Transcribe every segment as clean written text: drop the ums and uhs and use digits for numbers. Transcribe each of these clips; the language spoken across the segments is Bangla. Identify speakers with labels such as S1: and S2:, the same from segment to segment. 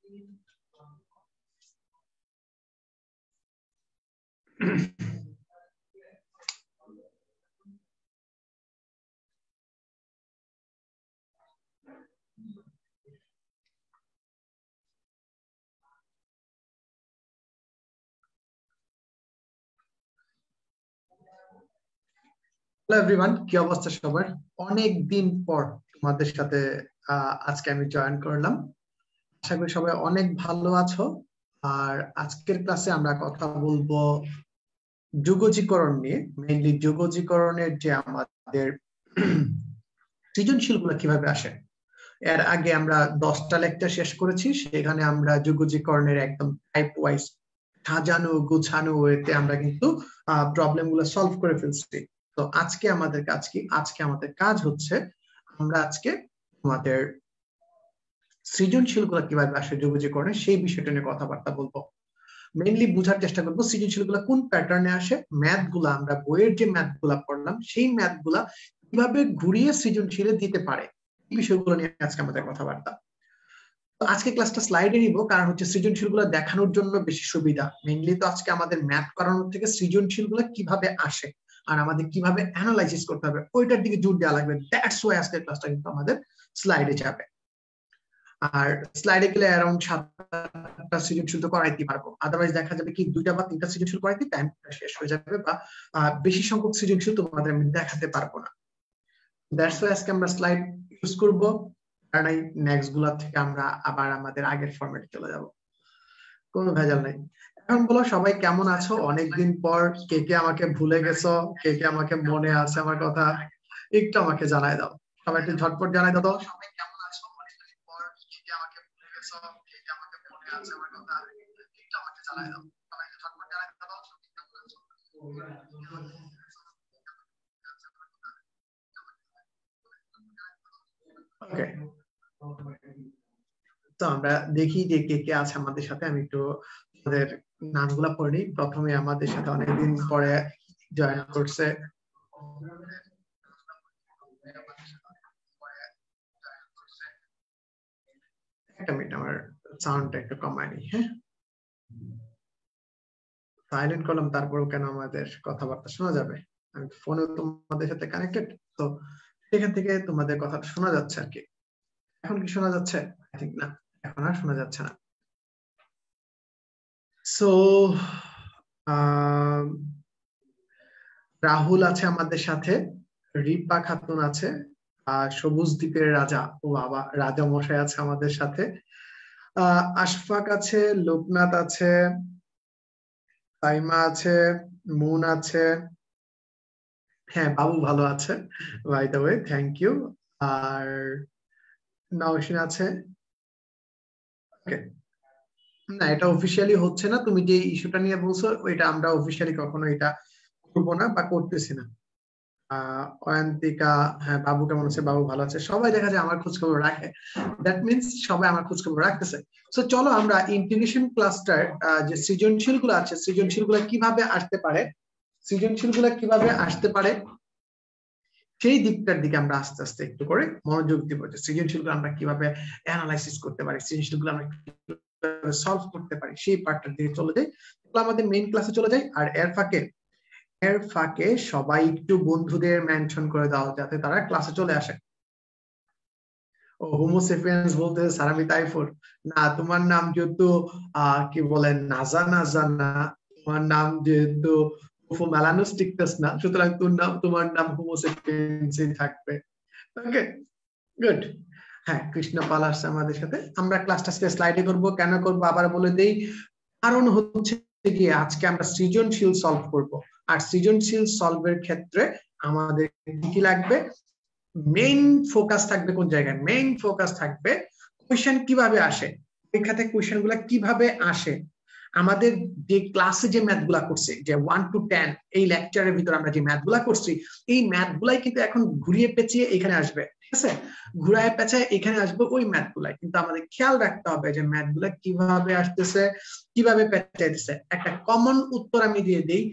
S1: হ্যালো এভরিওয়ান, কি অবস্থা সবার? অনেক দিন পর তোমাদের সাথে আজকে আমি জয়েন করলাম। আশা করি সবাই অনেক ভালো আছো। আর আজকের ক্লাসে আমরা কথা বলবো যোগজীকরণ নিয়ে। মেইনলি যোগজীকরণের যে আমাদের সৃজনশীল গুলো কিভাবে আসে। এর আগে আমরা 10টা লেকচার শেষ করেছি, সেখানে আমরা যোগজীকরণের একদম টাইপ ওয়াইজ সাজানো গুছানো ওয়েতে আমরা কিন্তু প্রবলেম গুলো সলভ করে ফেলছি। তো আজকে আমাদের কাজ কি? আজকে আমাদের কাজ হচ্ছে আমরা আজকে আমাদের সৃজনশীল গুলো কিভাবে আসে যোগজীকরণে সেই বিষয়টা নিয়ে কথাবার্তা বলবো। মেইনলি বোঝার চেষ্টা করবো সৃজনশীল গুলা কোন প্যাটার্নে আসে, ম্যাথ গুলা আমরা বইয়ের যে ম্যাথ গুলা পড়লাম সেই ম্যাথ গুলা কিভাবে ঘুরিয়ে সৃজনশীলে দিতে পারে, এই বিষয়গুলো নিয়ে আজকে আমাদের কথাবার্তা। আজকে ক্লাসটা স্লাইডে নিব, কারণ হচ্ছে সৃজনশীল গুলো দেখানোর জন্য বেশি সুবিধা। মেইনলি তো আজকে আমাদের ম্যাথ করানোর থেকে সৃজনশীল গুলো কিভাবে আসে আর আমাদের কিভাবে অ্যানালাইসিস করতে হবে ওইটার দিকে জোর দেওয়া লাগবে। দ্যাটস ওয়াই আজকের ক্লাসটা কিন্তু আমাদের স্লাইডে যাবে। আর স্লাইডে গেলে অ্যারাউন্ড 7টা সৃজনশীল তো করাইতে পারবো, আদারওয়াইজ দেখা যাবে কি 2টা বা 3টা সৃজনশীল করাইতে টাইম শেষ হয়ে যাবে, বা বেশি সংখ্যক সৃজনশীল তোমাদের আমি দেখাতে পারবো না। দ্যাটস ওয়াই আজকে আমরা স্লাইড ইউজ করব, কারণ এই নেক্সট গুলা থেকে আমরা আবার আমাদের আগের ফরম্যাটে চলে যাব, কোনো ভেজাল নাই। এখন বলো সবাই কেমন আছো? অনেকদিন পর কে কে আমাকে ভুলে গেছো, কে কে আমাকে মনে আছে আমার কথা, একটু আমাকে জানাই দাও। সবাই একটু ঝটপট জানাই দাও। সবাই কেমন আছো? অনেকদিন পর কে কে আমাকে ভুলে গেছো, কে কে আমাকে মনে আছে আমার কথা, একটু আমাকে জানাই দাও। সবাই একটু ঝটপট জানাই দাও। ওকে, তো আমরা দেখি যে কে কে আছে আমাদের সাথে। আমি একটু আমাদের নামগুলা পড়ে নিই। প্রথমে আমাদের সাথে অনেকদিন পরে জয়েন করছে একটা মিনিট, আমার সাউন্ডটা একটু কমায় নি। হ্যাঁ, সাইলেন্ট করলাম, তারপরেও কেন আমাদের কথাবার্তা শোনা যাবে? আমি ফোনে তোমাদের সাথে কানেক্টেড, তো সেখান থেকে তোমাদের কথা শোনা যাচ্ছে আর কি। এখন কি শোনা যাচ্ছে? আই থিংক না, এখন আর শোনা যাচ্ছে না। সো রাহুল আছে আমাদের সাথে, রিপা খাতুন আছে, সবুজ দ্বীপের রাজা, ও বাবা রাজা মশাই আছে আমাদের সাথে, আশফাক আছে, লোকনাথ আছে, তাইমা আছে, মুন আছে, হ্যাঁ বাবু ভালো আছে, by the way thank you, আর নওশিন আছে। ওকে, না এটা অফিসিয়ালি হচ্ছে না, তুমি যে ইস্যুটা নিয়ে বলছো ওইটা আমরা অফিসিয়ালি কখনো এটা করবো না বা করতেছি না। অয়ন্তিকা, হ্যাঁ বাবু কেমন আছে? বাবু ভালো আছে। সবাই দেখা যায় আমার খোঁজ খবর রাখে, দ্যাট মিনস সবাই আমার খোঁজ খবর রাখতেছে। সো চলো আমরা ইন্টিগ্রেশন ক্লাসটার যে সৃজনশীল গুলো আছে, সৃজনশীল গুলো কিভাবে আসতে পারে, সৃজনশীল গুলো কিভাবে আসতে পারে সেই দিকটার দিকে আমরা আস্তে আস্তে একটু করে মনোযোগ দিব। যে সৃজনশীল গুলো আমরা কিভাবে অ্যানালাইসিস করতে পারি, সৃজনশীল গুলো আমরা কিভাবে সলভ করতে পারি সেই পার্টটার দিকে চলে যাই। আমাদের মেইন ক্লাসে চলে যাই। আর এর ফাঁকে সবাই একটু বন্ধুদের মেনশন করে দাও যাতে তারা ক্লাসে চলে আসে। ও হোমোসেপিয়েন্স বলতে স্যার আমি তাইফুর না, তোমার নাম যেহেতু কি বলে নাজা নাজা না, তোমার নাম যেহেতু মেলানোস্টিকটাস না, সুতরাং তোমার নাম হোমোসেপিয়েন্সই থাকবে। ওকে, গুড। হ্যাঁ, কৃষ্ণপাল আসছে আমাদের সাথে। আমরা ক্লাসটা স্লাইডে করব, কেন করব আবার বলে দেই। কারণ হচ্ছে গিয়ে আজকে আমরা সৃজনশীল সলভ করব, আর সৃজনশীল সলভের ক্ষেত্রে আমাদের কি লাগবে? মেইন ফোকাস থাকবে কোন জায়গায়? মেইন ফোকাস থাকবে কোয়েশ্চেন কিভাবে আসে, পরীক্ষাতে কোয়েশ্চেন গুলা কিভাবে আসে। আমাদের যে ক্লাসে যে ম্যাথ গুলা করছি, যে 1 to 10 এই লেকচারের ভিতরে আমরা যে ম্যাথ গুলা করছি, এই ম্যাথ গুলাই কিন্তু এখন ঘুরিয়ে পেঁচিয়ে এখানে আসবে। ঠিক আছে, ঘুরায় পেঁচায় এখানে আসবে ওই ম্যাথ গুলাই, কিন্তু আমাদের খেয়াল রাখতে হবে যে ম্যাথ গুলা কিভাবে আসতেছে, কিভাবে পেঁচাইতেছে। একটা কমন উত্তর আমি দিয়ে দিই,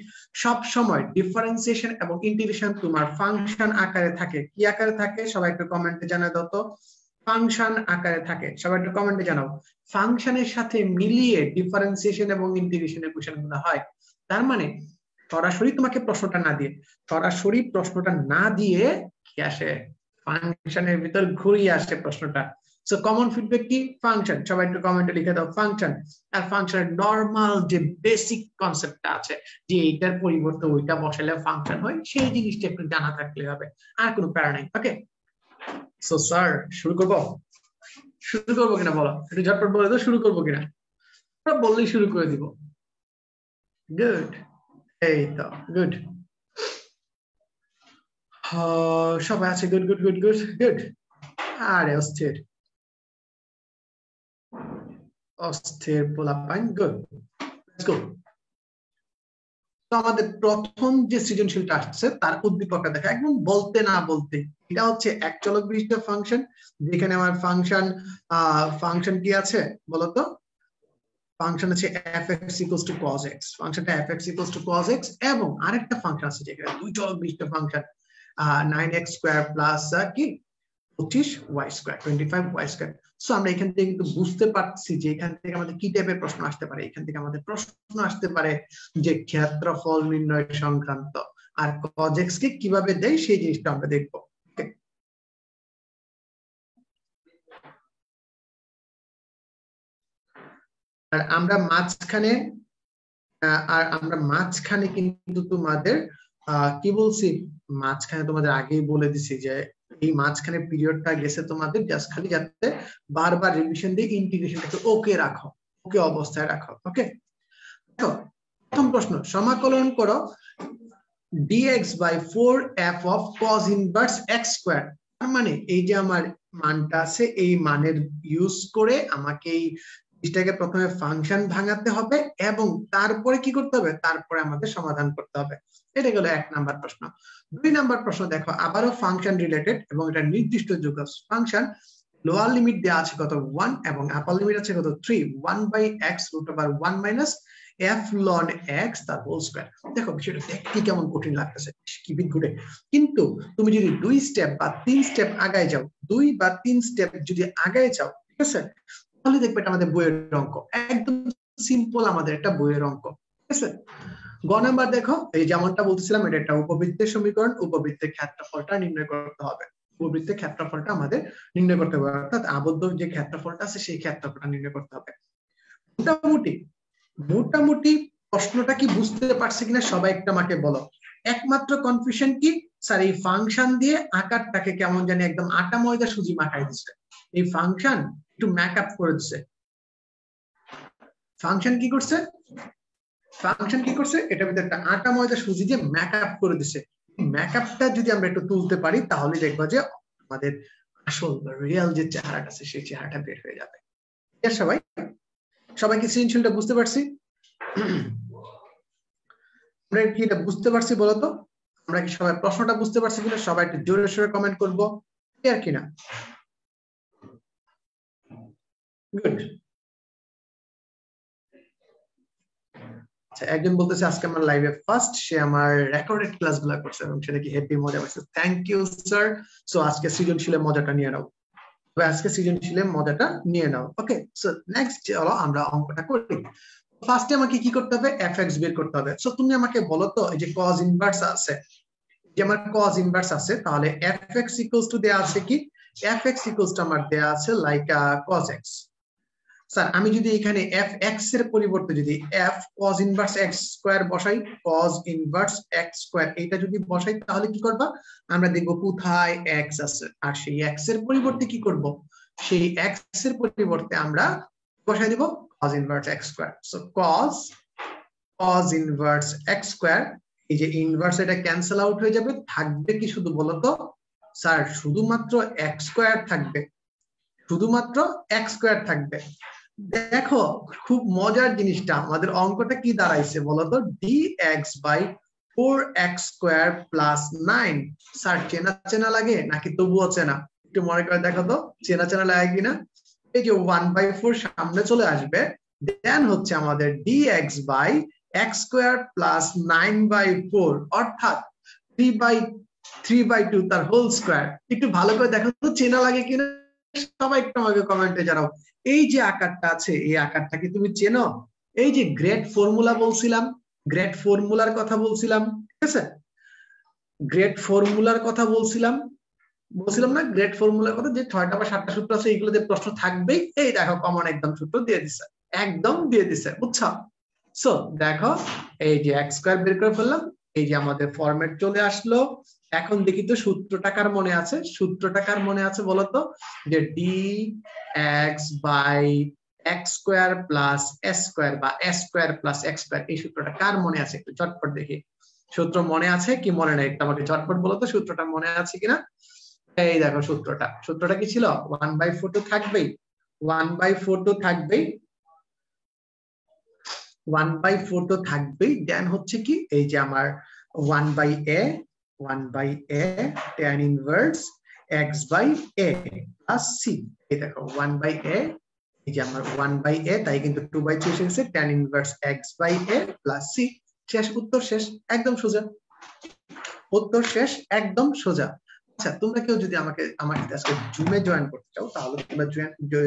S1: সব সময় ডিফারেন্সিয়েশন এবং ইন্টিগ্রেশন তোমার ফাংশন আকারে থাকে। কি আকারে থাকে? সবাই একটু কমেন্টে জানাই দাও তো। ফাংশন আকারে থাকে? সবাই একটু কমেন্টে জানাও। ফাংশনের সাথে মিলিয়ে ডিফারেন্সিয়েশন এবং ইন্টিগ্রেশনের কোশ্চেনগুলো হয়। তার মানে সরাসরি তোমাকে প্রশ্নটা না দিয়ে, সরাসরি প্রশ্নটা না দিয়ে কি আসে, ফাংশনের ভিতর ঘুরিয়ে আসে প্রশ্নটা। সো কমন ফিডব্যাক কি? ফাংশন। সবাই একটু কমেন্টে লিখে দাও ফাংশন। আর ফাংশনের নরমাল যে বেসিক কনসেপ্টটা আছে, যে এইটার পরিবর্তে ওইটা বসালে ফাংশন হয়, সেই জিনিসটা একটু জানা থাকলে হবে, আর কোনো প্যারা নাই। ওকে, সো স্যার শুরু করবো? শুরু করবো কিনা বলো, একটু ঝটপট বলে দাও শুরু করবো কিনা। বললেই শুরু করে দিব। গুড, এই তো গুড, সবাই আছে। Good good good good good. আরে অস্থির অস্থির পোলাপাইন। Good, let's go. তো আমাদের প্রথম যে সৃজনশীলটা আসছে তার উদ্দীপকটা দেখা, একদম বলতে না বলতে। এটা হচ্ছে এক চলক বিশিষ্ট ফাংশন, যেখানে আমার ফাংশন কি আছে বলতো? ফাংশন আছে fx equals to cos x, ফাংশনটা fx equals to cos x, এবং আরেকটা ফাংশন আছে যেখানে দুই চলক বিশিষ্ট ফাংশন 9x স্কয়ার প্লাস কি 25y square 25y square. So আমরা এখান থেকে কিন্তু বুঝতে পারছি যে এখান থেকে আমাদের কি টাইপের প্রশ্ন আসতে পারে। এখান থেকে আমাদের প্রশ্ন আসতে পারে যে ক্ষেত্রফল নির্ণয় সংক্রান্ত, আর cos x কে কিভাবে দেয় সেই জিনিসটা আমরা দেখবো। আর আমরা মাঝখানে কিন্তু তোমাদের কি বলছি, মাঝখানে তোমাদের আগেই বলে দিছি যে এই মাঝখানে পিরিয়ডটা গেছে তোমাদের জাস্ট খালি যাতে বারবার রিভিশন দিয়ে ইন্টিগ্রেশনটাকে ওকে রাখো, ওকে অবস্থায় রাখো। ওকে, দেখো প্রথম প্রশ্ন, সমাকলন করো dx by 4f of cos inverse x square। তার মানে এই যে আমার মানটা আছে, এই মানের ইউজ করে আমাকে এই জিনিসটাকে প্রথমে ফাংশন ভাঙাতে হবে এবং তারপরে কি করতে হবে, তারপরে আমাদের সমাধান করতে হবে। এটা গেল 1 নাম্বার প্রশ্ন। 2 নাম্বার প্রশ্ন দেখো, আবারও ফাংশন রিলেটেড এবং এটা নির্দিষ্ট যোগফল ফাংশন। লোয়ার লিমিট দেওয়া আছে কত 1 এবং আপার লিমিট আছে কত 3, 1/x √1 minus f ln x তার হোল স্কয়ার। দেখো বিষয়টা দেখতে কেমন কঠিন লাগতেছে, কি বিদঘুটে, কিন্তু তুমি যদি 2 স্টেপ বা 3 স্টেপ আগায় যাও, 2 বা 3 স্টেপ যদি আগায় যাও, ঠিক আছে, তাহলে দেখবে এটা আমাদের বইয়ের অঙ্ক, একদম সিম্পল আমাদের একটা বইয়ের অঙ্ক। ঠিক আছে, গ নাম্বার দেখো, এই যেমনটা বলতেছিলাম, এটা একটা উপবৃত্তের সমীকরণ, উপবৃত্তের ক্ষেত্রফলটা নির্ণয় করতে হবে। উপবৃত্তের ক্ষেত্রফলটা আমাদের নির্ণয় করতে হবে, অর্থাৎ আবদ্ধ যে ক্ষেত্রফলটা আছে সেই ক্ষেত্রফলটা নির্ণয় করতে হবে। মোটামুটি প্রশ্নটা কি বুঝতে পারছে কিনা সবাই একটা আমাকে বলো। একমাত্র কনফিউশন কি, স্যার এই ফাংশন দিয়ে আকারটাকে কেমন জানি একদম আটা ময়দা সুজি মাখাই দিচ্ছে, এই ফাংশন একটু মেকআপ করে দিচ্ছে। ফাংশন কি করছে, এটার ভিতরে একটা আটা ময়দা সুজি দিয়ে মেকআপ করে দিচ্ছে। মেকআপটা যদি আমরা একটু তুলতে পারি তাহলে দেখবো যে আমাদের আসল রিয়েল যে চেহারাটা আছে সেই চেহারাটা বের হয়ে যাবে। সবাই কি সৃজনশীলটা বুঝতে পারছি? আমরা কি এটা বুঝতে পারছি বলতো? আমরা কি সবাই প্রশ্নটা বুঝতে পারছি কিনা? সবাই একটু জোরে সোরে কমেন্ট করবো, ক্লিয়ার কিনা? গুড। আচ্ছা, একজন বলতেছে আজকে আমার লাইভে ফার্স্ট, সে আমার রেকর্ডেড ক্লাসগুলো করছে এবং সেটা কি হেভি মজা পাইছে। Thank you sir. সো আজকে সৃজনশীলের মজাটা নিয়ে নাও, ওকে, সো নেক্সট চলো আমরা অঙ্কটা করি। ফার্স্টে আমাকে কি করতে হবে, fx বের করতে হবে। সো তুমি আমাকে বলো তো, এই যে cos ইনভার্স আছে, যে আমার cos ইনভার্স আছে, তাহলে fx ইকুয়ালস টু দেয়া আছে কি, fx ইকুয়ালস টু আমার দেয়া আছে লাইক cos x। স্যার আমি যদি এখানে fx এর পরিবর্তে যদি f cos inverse x square বসাই, cos ইনভার্স x স্কয়ার এটা যদি বসাই, তাহলে কি করবা, আমরা দেখব কোথায় x আছে, আর সেই x এর পরিবর্তে কি করব, সেই x এর পরিবর্তে আমরা বসাই দিব cos inverse x square. So cos inverse x square, এই যে ইনভার্স এটা ক্যান্সেল আউট হয়ে যাবে, থাকবে কি শুধু বলতো স্যার, শুধুমাত্র x স্কয়ার থাকবে, শুধুমাত্র x স্কয়ার থাকবে। দেখো খুব মজার জিনিসটা, আমাদের অঙ্কটা কি দাঁড়াইছে বলতো, dx by 4x square plus 9। Sir চেনা চেনা লাগে নাকি তবুও চেনা? একটু মনে করে দেখো তো, চেনা চেনা লাগে কিনা। এই যে 1/4 সামনে চলে আসবে, দেন হচ্ছে আমাদের dx by x square plus 9/4, অর্থাৎ 3/2 তার হোল স্কয়ার। একটু ভালো করে দেখো তো চেনা লাগে কিনা। সবাই একটু আমাকে কমেন্টে জানাও এই যে আকারটা আছে এই আকারটা কি তুমি চেনো? এই যে গ্রেড ফর্মুলা বলছিলাম, গ্রেড ফর্মুলার কথা বলছিলাম, ঠিক আছে? গ্রেড ফর্মুলার কথা বলছিলাম না গ্রেড ফর্মুলার কথা, যে 6টা বা 7টা সূত্র আছে, এগুলোতে প্রশ্ন থাকবেই। এই দেখো কমন একদম সূত্র দিয়ে দিছে, একদম দিয়ে দিছে, বুঝছো? সো দেখো এই যে x স্কয়ার বের করে ফেললাম, এই যে আমাদের ফরম্যাট চলে আসলো। এখন দেখি তো সূত্রটা কার মনে আছে, সূত্রটা কার মনে আছে বলতো, যে dx by x square plus s square বা s square plus x square, এই সূত্রটা কার মনে আছে একটু চটপট দেখি। সূত্র মনে আছে কি মনে নাই একটু আমাকে চটপট বলো তো, সূত্রটা মনে আছে কিনা। এই দেখো সূত্রটা, সূত্রটা কি ছিল, 1/4 তো থাকবেই, 1/4 তো থাকবেই, 1/4 তো থাকবেই। দেন হচ্ছে কি এই যে আমার 1/a tan inverse x by a plus c। এই দেখো 1/a, এই যে আমার 1/a, তাই কিন্তু 2/3 এসে গেছে, tan inverse x by a plus c। শেষ, উত্তর শেষ, একদম সোজা, উত্তর শেষ, একদম সোজা। আচ্ছা তোমরা কেউ যদি আমাকে আমার সাথে আজকে জুমে জয়েন করতে চাও তাহলে তোমরা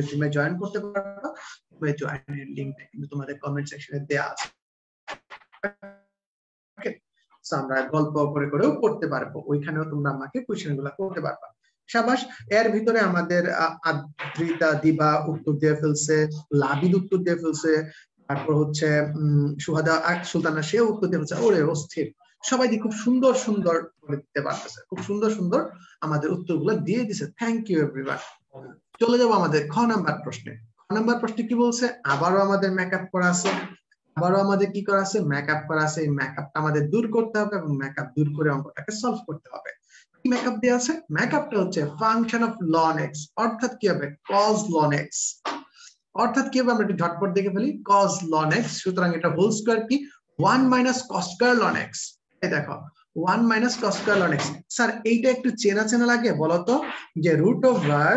S1: জুমে জয়েন করতে পারো। জুমে জয়েনের লিংকটা কিন্তু তোমাদের কমেন্ট সেকশনে দেয়া আছে। ওকে, সো আমরা গল্প করে করেও করতে পারবো, ওইখানেও তোমরা আমাকে কোশ্চেনগুলো করতে পারবা। শাবাশ। এর ভিতরে আমাদের আদ্রিতা দিবা উত্তর দিয়ে ফেলছে, লাবিদ উত্তর দিয়ে ফেলছে, তারপর হচ্ছে সুহাদা সুলতানা সে উত্তর দিয়ে ফেলছে। ওরে অস্থির, সবাই খুব সুন্দর সুন্দর করে দিতে পারতেছে, খুব সুন্দর সুন্দর আমাদের উত্তরগুলো দিয়ে দিছে। Thank you everyone. চলে যাবো আমাদের খ নাম্বার প্রশ্নে। খ নাম্বার প্রশ্নে কি বলছে, আবারও আমাদের মেকআপ করা আছে, আবারও আমাদের কি করা আছে, মেকআপ করা আছে। এই মেকআপটা আমাদের দূর করতে হবে এবং মেকআপ দূর করে অঙ্কটাকে সলভ করতে হবে। কি মেকআপ দেওয়া আছে, মেকআপটা হচ্ছে ফাংশন অফ ln x, অর্থাৎ কি হবে cos ln x, অর্থাৎ কি হবে আমরা একটু ঝটপট দেখে ফেলি, cos ln x। সুতরাং এটা হোল স্কয়ার কি 1 minus cos square ln x। এই দেখো 1 minus cos square ln x। Sir এইটা একটু চেনা চেনা লাগে বলতো, যে root over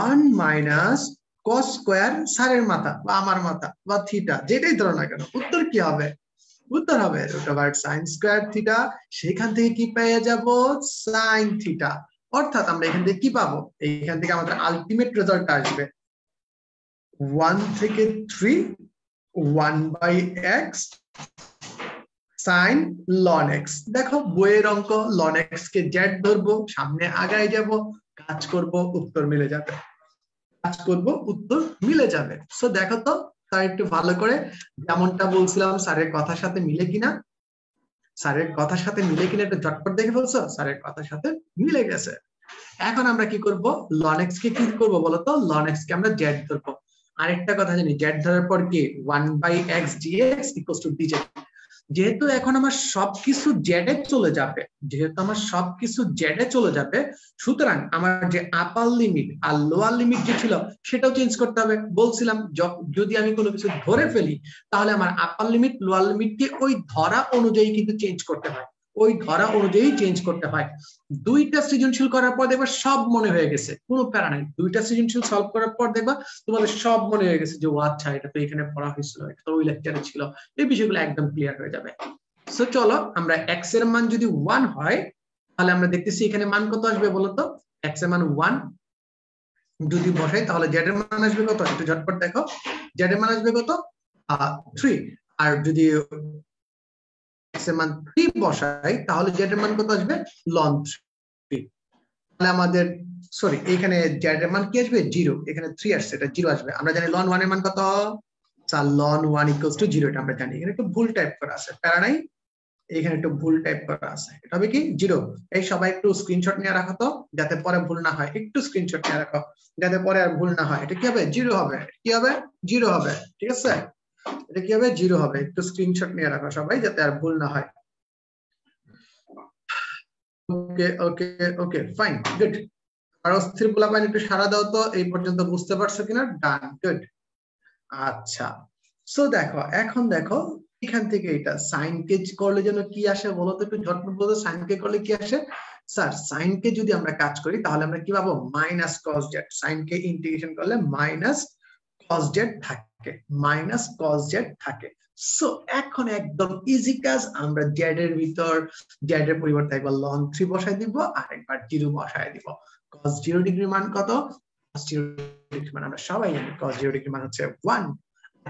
S1: 1 minus cos square, স্যারের মাথা বা আমার মাথা বা থিটা যেটাই ধরো না কেন, উত্তর কি হবে, উত্তর হবে root over sin square theta. সেখান থেকে কি পেয়ে যাব, sin থিটা। অর্থাৎ আমরা এখান থেকে কি পাবো, এইখান থেকে আমাদের আলটিমেট রেজাল্ট আসবে 1 থেকে 3 1/x sin ln x। দেখো বইয়ের অঙ্ক, ln x কে z ধরবো, সামনে আগায় যাব, কাজ করব, উত্তর মিলে যাবে, কাজ করব, উত্তর মিলে যাবে। সো দেখো তো স্যার একটু ভালো করে, যেমনটা বলছিলাম স্যারের কথার সাথে মিলে কিনা, স্যারের কথার সাথে মিলে কিনা একটু ঝটপট দেখে ফেলছো, স্যারের কথার সাথে মিলে গেছে। এখন আমরা কি করব, ln x কে কি করব বলতো, ln x কে আমরা z ধরবো। আরেকটা কথা জানি, z ধরার পর কি 1/x dx = dz। যেহেতু এখন আমার সবকিছু জেডে চলে যাবে, যেহেতু আমার সবকিছু জেডে চলে যাবে, সুতরাং আমার যে আপার লিমিট আর লোয়ার লিমিট যে ছিল সেটাও চেঞ্জ করতে হবে। বলছিলাম যদি আমি কোনো কিছু ধরে ফেলি তাহলে আমার আপার লিমিট লোয়ার লিমিটকে ওই ধরা অনুযায়ী কিন্তু চেঞ্জ করতে হয়, ওই ধরা অনুযায়ী চেঞ্জ করতে হয়। দুইটা সৃজনশীল করার পর দেখবা সব মনে হয়ে গেছে, কোনো প্যারা নাই। দুইটা সৃজনশীল সলভ করার পর দেখবা তোমাদের সব মনে হয়ে গেছে যে ও আচ্ছা এটা তো এখানে পড়া হয়েছিল, এটা তো ওই লেকচারে ছিল, এই বিষয়গুলো একদম ক্লিয়ার হয়ে যাবে। সো চলো আমরা x এর মান যদি 1 হয় তাহলে আমরা দেখতেছি এখানে মান কত আসবে বলতো, x এর মান 1 যদি বসাই তাহলে z এর মান আসবে কত, একটু ঝটপট দেখো, z এর মান আসবে কত 3। আর যদি x এর মান 3 বসাই তাহলে z এর মান কত আসবে ln 3। তাহলে আমাদের সরি এখানে z এর মান কি আসবে 0, এখানে 3 আসছে, এটা 0 আসবে। আমরা জানি ln 1 এর মান কত, ln 1 = 0, এটা আমরা জানি। এখানে একটু ভুল টাইপ করা আছে, প্যারা নাই, এখানে একটু ভুল টাইপ করা আছে, এটা হবে কি 0। এই সবাই একটু স্ক্রিনশট নিয়ে রাখো তো যাতে পরে ভুল না হয়, একটু স্ক্রিনশট নিয়ে রাখো যাতে পরে আর ভুল না হয়। এটা কি হবে 0 হবে, কি হবে 0 হবে, ঠিক আছে, এটা কি হবে 0 হবে। একটু স্ক্রিনশট নিয়ে রাখো সবাই যাতে আর ভুল না হয়। ওকে ওকে ওকে ফাইন গুড। আর অস্থির পোলাপাইন একটু সারা দাও তো, এই পর্যন্ত বুঝতে পারছো কিনা, ডান গুড। আচ্ছা সো দেখো এখন দেখো এখান থেকে এটা সাইন কে করলে যেন কি আসে বলো তো, একটু ঝটপট বলো, সাইন কে করলে কি আসে। স্যার সাইন কে যদি আমরা কাজ করি তাহলে আমরা কি পাবো, মাইনাস cos z। সাইন কে ইন্টিগ্রেশন করলে মাইনাস cos z থাকে, মাইনাস cos z থাকে। সো এখন একদম ইজি কাজ, আমরা z এর ভিতর z এর পরিবর্তে একবার ln 3 বসাই দিব আর একবার 0 বসাই দিব। cos 0 ডিগ্রি মান কত, 0 ডিগ্রি মান আমরা সবাই জানি cos 0 ডিগ্রি মান হচ্ছে 1।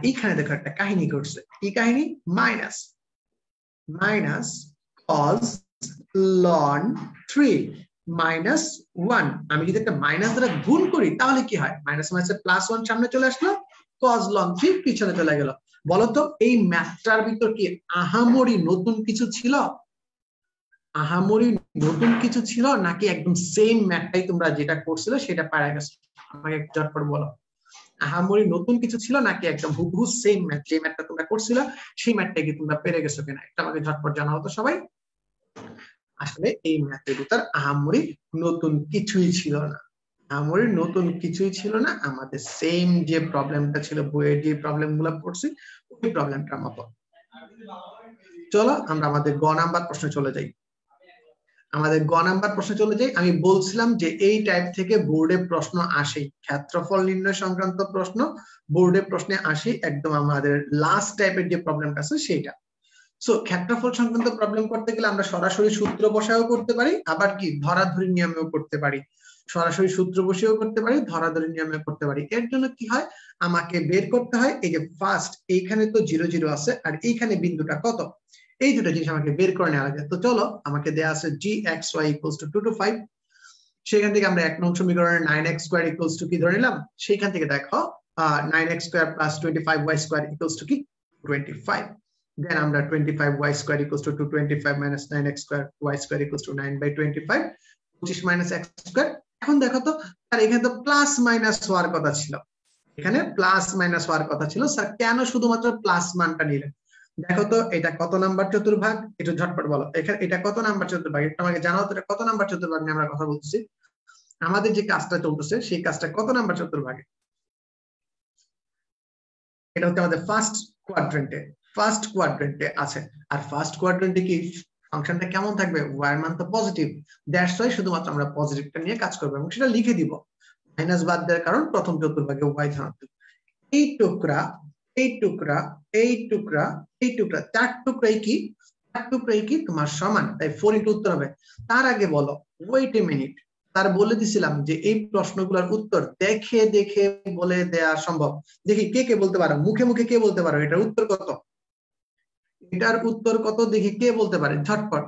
S1: এইখানে দেখো একটা কাহিনী ঘটছে, কি কাহিনী? Minus cos ln 3 minus 1। আমি যদি একটা মাইনাস দ্বারা গুণ করি তাহলে কি হয়? মাইনাস মাইনাসে প্লাস 1 সামনে চলে আসলো, cos ln 3 পিছনে চলে গেল। বলতো এই ম্যাথটার ভিতর কি আহামরি নতুন কিছু ছিল? আহামরি নতুন কিছু ছিল নাকি একদম সেম ম্যাথটাই তোমরা যেটা করছিলে সেটা পারা গেছো? আমাকে ঝটপট বলো। আহামরি নতুন কিছু ছিল নাকি একদম হুবহু সেম ম্যাথ, যে ম্যাথটা তোমরা করছিলে সেই ম্যাথটা কি তোমরা পেরে গেছো কিনা? এটা আমাকে ঝটপট জানাও তো সবাই। আসলে এই ম্যাথের ভিতর আহামরি নতুন কিছুই ছিল না, আহামরি নতুন কিছুই ছিল না। আমাদের সেম যে প্রবলেমটা ছিল, বইয়ের যে প্রবলেম গুলো পড়ছি ওই প্রবলেমটার মতো। চলো আমরা আমাদের গ নাম্বার প্রশ্নে চলে যাই। আমাদের গ নাম্বার প্রশ্নে চলে যাই। আমি বলছিলাম যে এই টাইপ থেকে বোর্ডে প্রশ্ন আসে, ক্ষেত্রফল নির্ণয় সংক্রান্ত প্রশ্ন বোর্ডে প্রশ্নে আসে, একদম আমাদের লাস্ট টাইপের যে প্রবলেমটা আছে সেইটা। সো ক্ষেত্রফল সংক্রান্ত প্রবলেম করতে গেলে আমরা সরাসরি সূত্র বসায়ও করতে পারি, আবার কি ধরাধরি নিয়মেও করতে পারি। সরাসরি সূত্র বসেও করতে পারি, ধরাধরি নিয়মেও করতে পারি। এর জন্য কি হয়, আমাকে বের করতে হয় এই যে ফার্স্ট এইখানে তো 0 0 আছে আর এইখানে বিন্দুটা কত, এই দুটো জিনিস আমাকে বের করে নেওয়া লাগে। তো চলো আমাকে দেয়া আছে gxy = 2 to 5। সেখান থেকে আমরা 1 নং সমীকরণের 9x² কি ধরে নিলাম, সেখান থেকে দেখো 9x² + 25y² কি 25। দেন আমরা 25y² = 225 - 9x²y² 9/25 25 - x²। এখন দেখো তো আর এখানে তো প্লাস মাইনাস হওয়ার কথা ছিল, এখানে প্লাস মাইনাস হওয়ার কথা ছিল, স্যার কেন শুধুমাত্র প্লাস মানটা নিলেন? দেখো তো এটা কত নাম্বার চতুর্ভাগ, একটু ঝটপট বলো। এখানে এটা কত নাম্বার চতুর্ভাগ, এটা আমাকে জানাও তো। এটা কত নাম্বার চতুর্ভাগ নিয়ে আমরা কথা বলতেছি? আমাদের যে কাজটা চলতেছে সেই কাজটা কত নাম্বার চতুর্ভাগে? এটা হচ্ছে আমাদের ফার্স্ট কোয়াড্রেন্টে আছে। আর ফার্স্ট কোয়াড্রেন্টে কি ফাংশনটা কেমন থাকবে? y এর মান তো পজিটিভ, দ্যাটস ওয়াই শুধুমাত্র আমরা পজিটিভটা নিয়ে কাজ করব এবং সেটা লিখে দিব। মাইনাস বাদ দেওয়ার কারণ প্রথম চতুর্ভাগে y ধনাত্মক। এই টুকরা চার টুকরাই কি তোমার সমান, তাই 4 * উত্তর হবে। তার আগে বলো, ওয়েট এ মিনিট, তার বলে দিছিলাম যে এই প্রশ্নগুলোর উত্তর দেখে দেখে বলে দেয়া সম্ভব। দেখি কে কে বলতে পারো, মুখে মুখে কে বলতে পারো এটার উত্তর কত? এটার উত্তর কত দেখি কে বলতে পারে ঝটপট?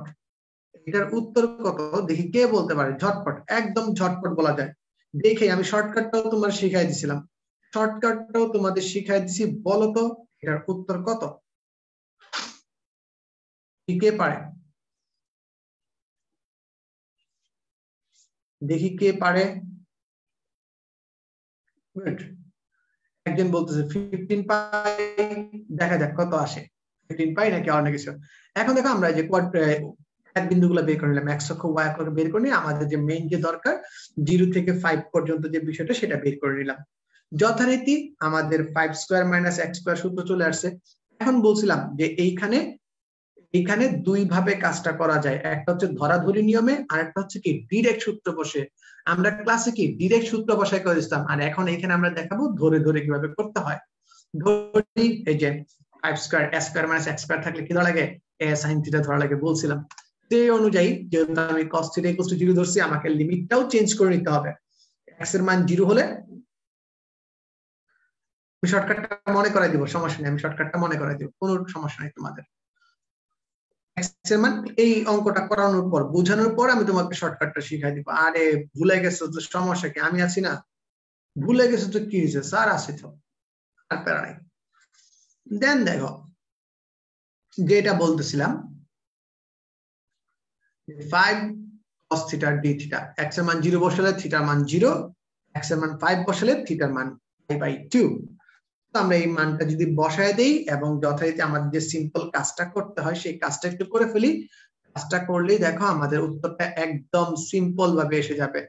S1: এটার উত্তর কত দেখি কে বলতে পারে ঝটপট? একদম ঝটপট বলা যায়। দেখে আমি শর্টকাটটাও তোমার শিখাই দিছিলাম, শর্টকাটটাও তোমাদের শিখাই দিছি। বলো তো এটার উত্তর কত? কে পারে দেখি, কে পারে? একজন বলতেছে 15 পাই, দেখা যাক কত আসে, 15 পাই নাকি অন্য কিছু। এখন দেখো আমরা যে এক বিন্দুগুলো বের করে নিলাম, x অক্ষ y অক্ষ বের করে নিয়ে আমাদের যে মেইন যে দরকার 0 থেকে 5 পর্যন্ত যে বিষয়টা সেটা বের করে নিলাম। যথারীতি আমাদের 5² - x² সূত্র চলে আসছে। এখন বলছিলাম যে এইখানে দুই ভাবে কাজটা করা যায়, একটা হচ্ছে ধরাধরি নিয়মে আর একটা হচ্ছে কি ডিরেক্ট সূত্র বসে। আমরা ক্লাসে কি ডিরেক্ট সূত্র বসায় করে দিতাম, আর এখন এখানে আমরা দেখাবো ধরে ধরে কিভাবে করতে হয়। ধরি এই যে 5² a² - x² থাকলে কি ধরা লাগে? a sin θ ধরা লাগে বলছিলাম। সেই অনুযায়ী যেহেতু আমি cos θ = 0 ধরছি, আমাকে লিমিটটাও চেঞ্জ করে নিতে হবে। x এর মান 0 হলে আমি শর্টকাটটা মনে করাই দিব, সমস্যা নেই, আমি শর্টকাটটা মনে করাই দিব, কোনো সমস্যা নেই তোমাদের। x এর মান এই অঙ্কটা করানোর পর বোঝানোর পর আমি তোমাকে শর্টকাটটা শিখাই দিব। আরে ভুলে গেছো তো সমস্যা কি, আমি আছি না। ভুলে গেছো তো কি হয়েছে, স্যার আছে তো, আর প্যারা নাই। দেন দেখো যেটা বলতেছিলাম 5 cos θ d θ, x এর মান 0 বসালে θ এর মান 0, x এর মান 5 বসালে θ এর মান π/2। আমরা এই মানটা যদি বসায় দেই এবং যথারীতি আমাদের যে সিম্পল কাজটা করতে হয় সেই কাজটা একটু করে ফেলি, কাজটা করলেই দেখো আমাদের উত্তরটা একদম সিম্পল ভাবে এসে যাবে।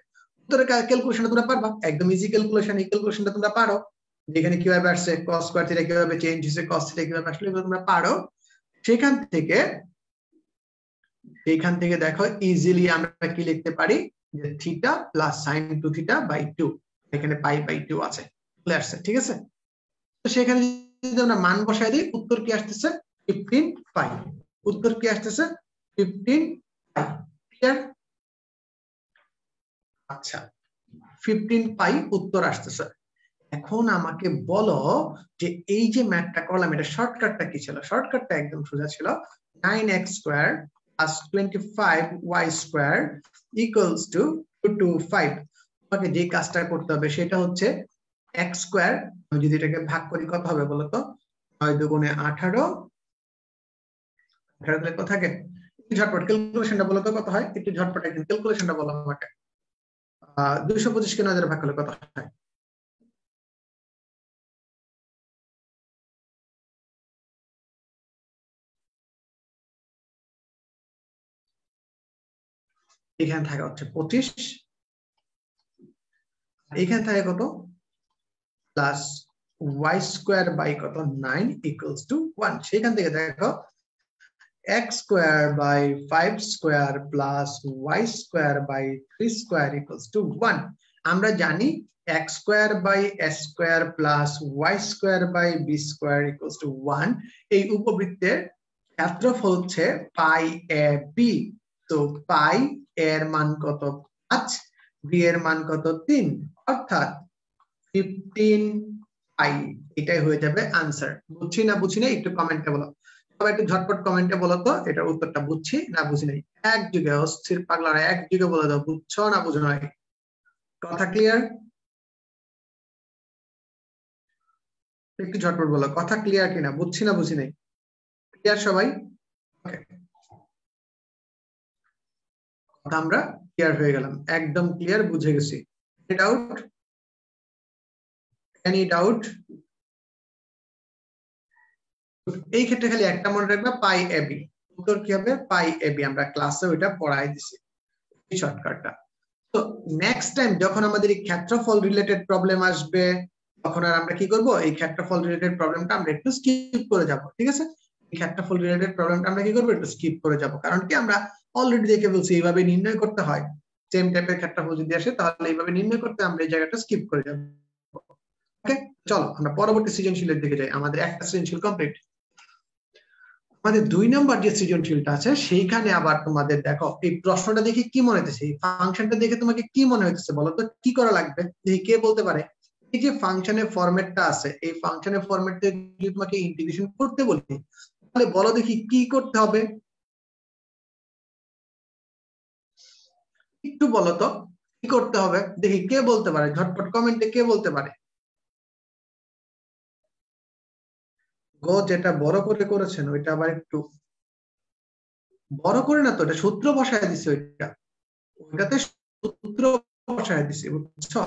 S1: উত্তরের ক্যালকুলেশনটা তোমরা পারবা, একদম ইজি ক্যালকুলেশন। এই ক্যালকুলেশনটা তোমরা পারো, যেখানে কিভাবে আসছে cos² θ কিভাবে চেঞ্জ হয়েছে, cos θ কিভাবে আসলে তোমরা পারো। সেখান থেকে দেখো ইজিলি আমরা কি লিখতে পারি যে θ + sin 2θ/2, এখানে π/2 আছে, চলে আসছে, ঠিক আছে। তো সেখানে যদি আমরা মান বসায় দিই উত্তর কি আসতেছে 15 পাই, উত্তর কি আসতেছে 15 পাই। ক্লিয়ার? আচ্ছা 15 পাই উত্তর আসতেছে। এখন আমাকে বলো যে এই যে ম্যাথটা করলাম এটা শর্টকাটটা কি ছিল? শর্টকাটটা একদম সোজা ছিল, 9x square plus 25y square equals two 225। তোমাকে যে কাজটা করতে হবে সেটা হচ্ছে x স্কয়ার, আমি যদি এটাকে ভাগ করি কত হবে বলো তো? 9 দুগুণে 18, 18 কত থাকে? ঝটপট ক্যালকুলেশনটা বলো তো কত হয়? একটু ঝটপট একদম ক্যালকুলেশনটা বলো আমাকে। 225 কে 9 দ্বারা ভাগ করলে কত হয়? এখানে থাকে হচ্ছে 25, এখানে থাকে কত? প্লাস y স্কয়ার বাই কত? 9 ইকুয়ালস টু 1। সেখান থেকে দেখো x square by 5 square plus y square by 3 square equals to 1। আমরা জানি x square by s square plus y square by b square equals to 1। এই উপবৃত্তের ক্ষেত্রফল হচ্ছে পাই a b। তো পাই এর মান কত? 5, b এর মান কত? 3, অর্থাৎ 15 পাই। এটাই হয়ে যাবে আনসার। বুঝছি না বুঝি না একটু কমেন্টে বলো। সবাই একটু ঝটপট কমেন্টে বলো তো এটার উত্তরটা বুঝছি না বুঝি নাই। এক যুগে অস্থির পাগলারা এক যুগে বলে দাও বুঝছো না বুঝো নাই। কথা ক্লিয়ার? একটু ঝটপট বলো কথা ক্লিয়ার কিনা, বুঝছি না বুঝি নাই। ক্লিয়ার সবাই? ওকে, কথা আমরা ক্লিয়ার হয়ে গেলাম, একদম ক্লিয়ার, বুঝে গেছি। ডাউট? Any doubt? এই ক্ষেত্রে খালি একটা মনে রাখবে, পাই এবি। উত্তর কি হবে? পাই এবি। আমরা ক্লাসে ওইটা পড়াই দিছি এই শর্টকাটটা। তো নেক্সট টাইম যখন আমাদের এই ক্ষেত্রফল রিলেটেড প্রবলেম আসবে তখন আর আমরা কি করব? এই ক্ষেত্রফল রিলেটেড প্রবলেমটা আমরা একটু স্কিপ করে যাব, ঠিক আছে? এই ক্ষেত্রফল রিলেটেড প্রবলেমটা আমরা কি করব? একটু স্কিপ করে যাব, কারণ কি আমরা অলরেডি দেখে বলছি এইভাবে নির্ণয় করতে হয়। সেম টাইপের ক্ষেত্রফল যদি আসে তাহলে এইভাবে নির্ণয় করতে আমরা এই জায়গাটা স্কিপ করে যাব। ওকে, চলো আমরা পরবর্তী সৃজনশীলের দিকে যাই। আমাদের একটা সৃজনশীল কমপ্লিট। আমাদের 2 নম্বর যে সৃজনশীলটা আছে সেইখানে আবার তোমাদের দেখো এই প্রশ্নটা দেখে কি মনে হচ্ছে, এই ফাংশনটা দেখে তোমাকে কি মনে হচ্ছে বলো তো? কি করা লাগবে দেখি কে বলতে পারে? এই যে ফাংশনের ফরম্যাটটা আছে, এই ফাংশনের ফরম্যাটে যদি তোমাকে ইন্টিগ্রেশন করতে বলি তাহলে বলো দেখি কি করতে হবে? একটু বলো তো কি করতে হবে দেখি, কে বলতে পারে? ঝটপট কমেন্টে কে বলতে পারে? গো যেটা বড় করে করেছেন ওইটা আবার একটু বড় করে না তো, এটা সূত্র বসায় দিছে, ওইটা ওইটাতে সূত্র বসায় দিছে, বুঝছো?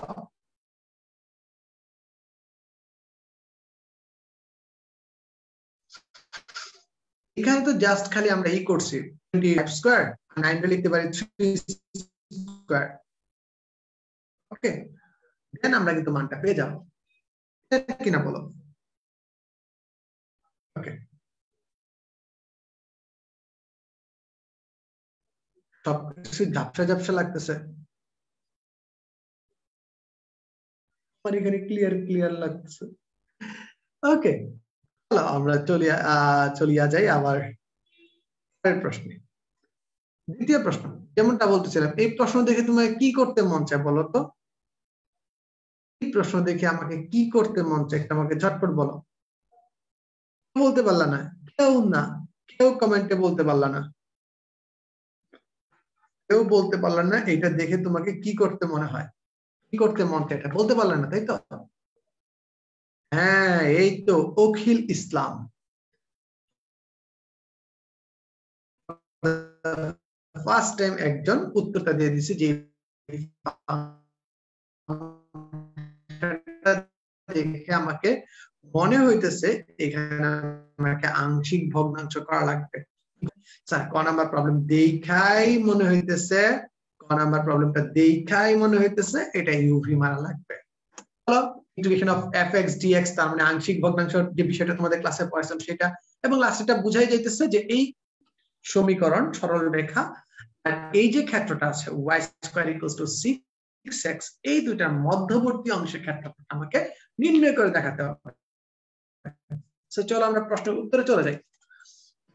S1: এখানে তো জাস্ট খালি আমরা ই করছি 25 স্কয়ার, 9 লিখতে পারি 3 স্কয়ার। ওকে, দেন আমরা কিন্তু মানটা পেয়ে যাব কিনা বলো? ওকে, সবকিছু ঝাপসা ঝাপসা লাগতেছে, আমার এখানে ক্লিয়ার ক্লিয়ার লাগতেছে। ওকে, চলো আমরা চলিয়া যাই আবার পরের প্রশ্নে। দ্বিতীয় প্রশ্ন, যেমনটা বলতেছিলাম, এই প্রশ্ন দেখে তোমার কি করতে মন চায় বলো তো? এই প্রশ্ন দেখে আমাকে কি করতে মন চায় একটা আমাকে ঝটপট বলো। বলতে পারলা না? কেউ না, কেউ কমেন্টে বলতে পারলা না, কেউ বলতে পারলা না এটা দেখে তোমাকে কি করতে মনে হয়, কি করতে মন চায়, এটা বলতে পারলা না, তাই তো? হ্যাঁ, এই তো অখিল ইসলাম ফার্স্ট টাইম একজন উত্তরটা দিয়ে দিছে যে দেখে আমাকে মনে হইতেছে এখানে আমাকে আংশিক ভগ্নাংশ করা লাগবে। স্যার ক নাম্বার প্রবলেম দেখাই মনে হইতেছে, ক নাম্বার প্রবলেমটা দেখাই মনে হইতেছে এটা ইউভি মারা লাগবে। চলো, ইন্টিগ্রেশন অফ fx dx, তার মানে আংশিক ভগ্নাংশ যে বিষয়টা তোমাদের ক্লাসে পড়াইছিলাম সেটা, এবং লাস্টে বুঝাই যাইতেছে যে এই সমীকরণ সরল রেখা আর এই যে ক্ষেত্রটা আছে y square equals two 6x, এই দুটার মধ্যবর্তী অংশের ক্ষেত্রফল আমাকে নির্ণয় করে দেখাতে হবে। সো চলো আমরা প্রশ্নের উত্তরে চলে যাই।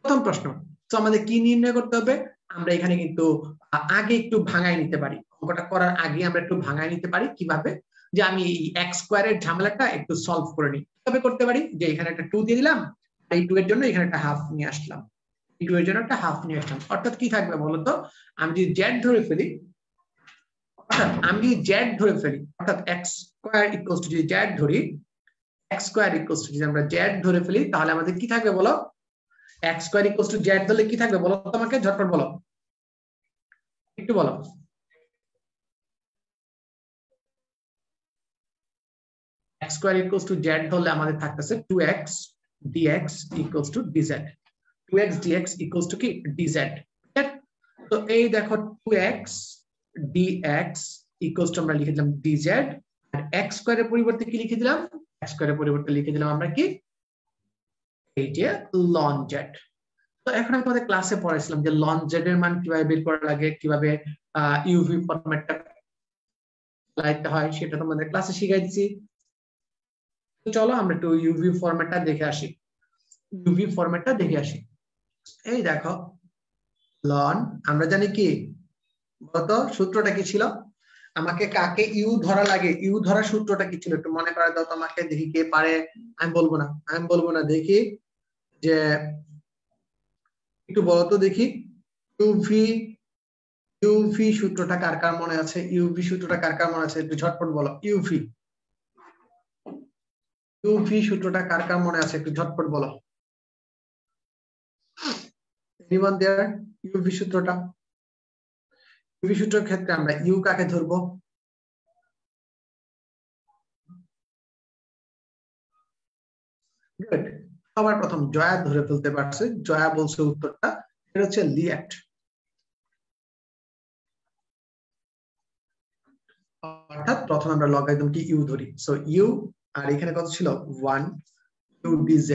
S1: প্রথম প্রশ্ন, তো আমাদের কি নির্ণয় করতে হবে? আমরা এখানে কিন্তু আগে একটু ভাঙাই নিতে পারি। অঙ্কটা করার আগে আমরা একটু ভাঙায় নিতে পারি কিভাবে, যে আমি এই এক্স স্কোয়ারের ঝামেলাটা একটু সলভ করে নিই। কিভাবে করতে পারি, যে এখানে একটা 2 দিয়ে দিলাম, এই 2 এর জন্য এখানে একটা হাফ নিয়ে আসলাম, এই 2 এর জন্য একটা হাফ নিয়ে আসলাম। অর্থাৎ কি থাকবে বলতো, আমি যদি জেড ধরে ফেলি, অর্থাৎ এক্স স্কোয়ার ইকুয়ালস টু, যদি জেড ধরি, এক্স স্কোয়ার ইকুয়ালস টু, যদি আমরা জেড ধরে ফেলি তাহলে আমাদের কি থাকবে বলো, x square equals to Z ধরলে কি থাকবে বলো তোমাকে, ঝটপট বলো, একটু বলো। X square equals to Z ধরলে আমাদের থাকতেছে 2x dx equals two dz, 2x dx equals to কি dz। তো এই দেখো 2x dx ইকুয়ালস টু আমরা লিখে দিলাম dz, আর x স্কয়ারের পরিবর্তে কি লিখে দিলাম, x স্কয়ারের পরিবর্তে লিখে দিলাম আমরা কি, এই যে ln z। তো এখন আমি তোমাদের ক্লাসে পড়াইছিলাম যে ln z এর মান কিভাবে বের করা লাগে, কিভাবে ইউভি ফরম্যাটটা লাইতে হয়, সেটা তোমাদের ক্লাসে শিখাই দিয়েছি। চলো আমরা একটু ইউভি ফরম্যাটটা দেখে আসি, ইউভি ফরম্যাটটা দেখে আসি। এই দেখো ln, আমরা জানি কি বলতো, সূত্রটা কি ছিল, আমাকে কাকে ইউ ধরা লাগে, ইউ ধরার সূত্রটা কি ছিল একটু মনে করে দাও তোমাকে, দেখি কে পারে। আমি বলবো না, দেখি যে একটু বলো তো দেখি, ইউভি ইউভি সূত্রটা কার কার মনে আছে, ইউভি সূত্রটা কার কার মনে আছে, একটু ঝটপট বলো। ইউভি সূত্রটা কার কার মনে আছে, একটু ঝটপট বলো। Anyone there? ইউভি সূত্রটা, ইউভি সূত্রের ক্ষেত্রে আমরা ইউ কাকে ধরবো, গুড। সবার প্রথম জয়া ধরে ফেলতে পারছে, জয়া বলছে উত্তরটা, এটা হচ্ছে লিয়েট। অর্থাৎ প্রথম আমরা লগারিদম কি ইউ ধরি, সো ইউ, আর এখানে কত ছিল 1 2 dz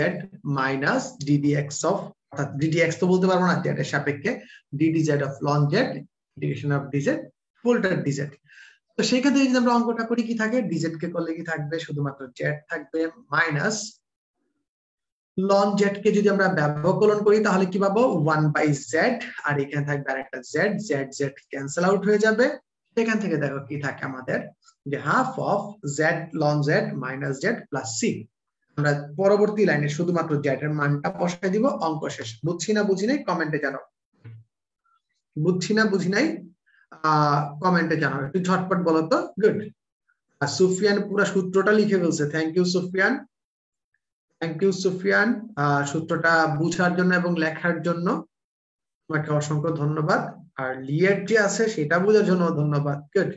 S1: মাইনাস ddx অফ, অর্থাৎ ddx তো বলতে পারবো না, z এর সাপেক্ষে ddz of ln z integration of dz ফুলটা dz। তো সেখান থেকে যদি আমরা অঙ্কটা করি কি থাকে, dz কে করলে কি থাকবে, শুধুমাত্র z থাকবে, মাইনাস ln z কে যদি আমরা ব্যবকলন করি তাহলে কি পাবো 1/z, আর এখানে থাকবে আরেকটা z, z ক্যান্সেল আউট হয়ে যাবে। এখান থেকে দেখো কি থাকে আমাদের, যে half of z ln z minus z plus c। আমরা পরবর্তী লাইনে শুধুমাত্র z এর মানটা বসাই দিব, অঙ্ক শেষ। বুঝছি না বুঝি নাই কমেন্টে জানাও, বুঝছি না বুঝি নাই কমেন্টে জানাও, একটু ঝটপট বলো তো। গুড। আর সুফিয়ান পুরো সূত্রটা লিখে ফেলছে, thank you Sufiyan, thank you Sufiyan, সূত্রটা বুঝার জন্য এবং লেখার জন্য তোমাকে অসংখ্য ধন্যবাদ। আর লিয়েট যে আছে সেটা বোঝার জন্য ধন্যবাদ। গুড।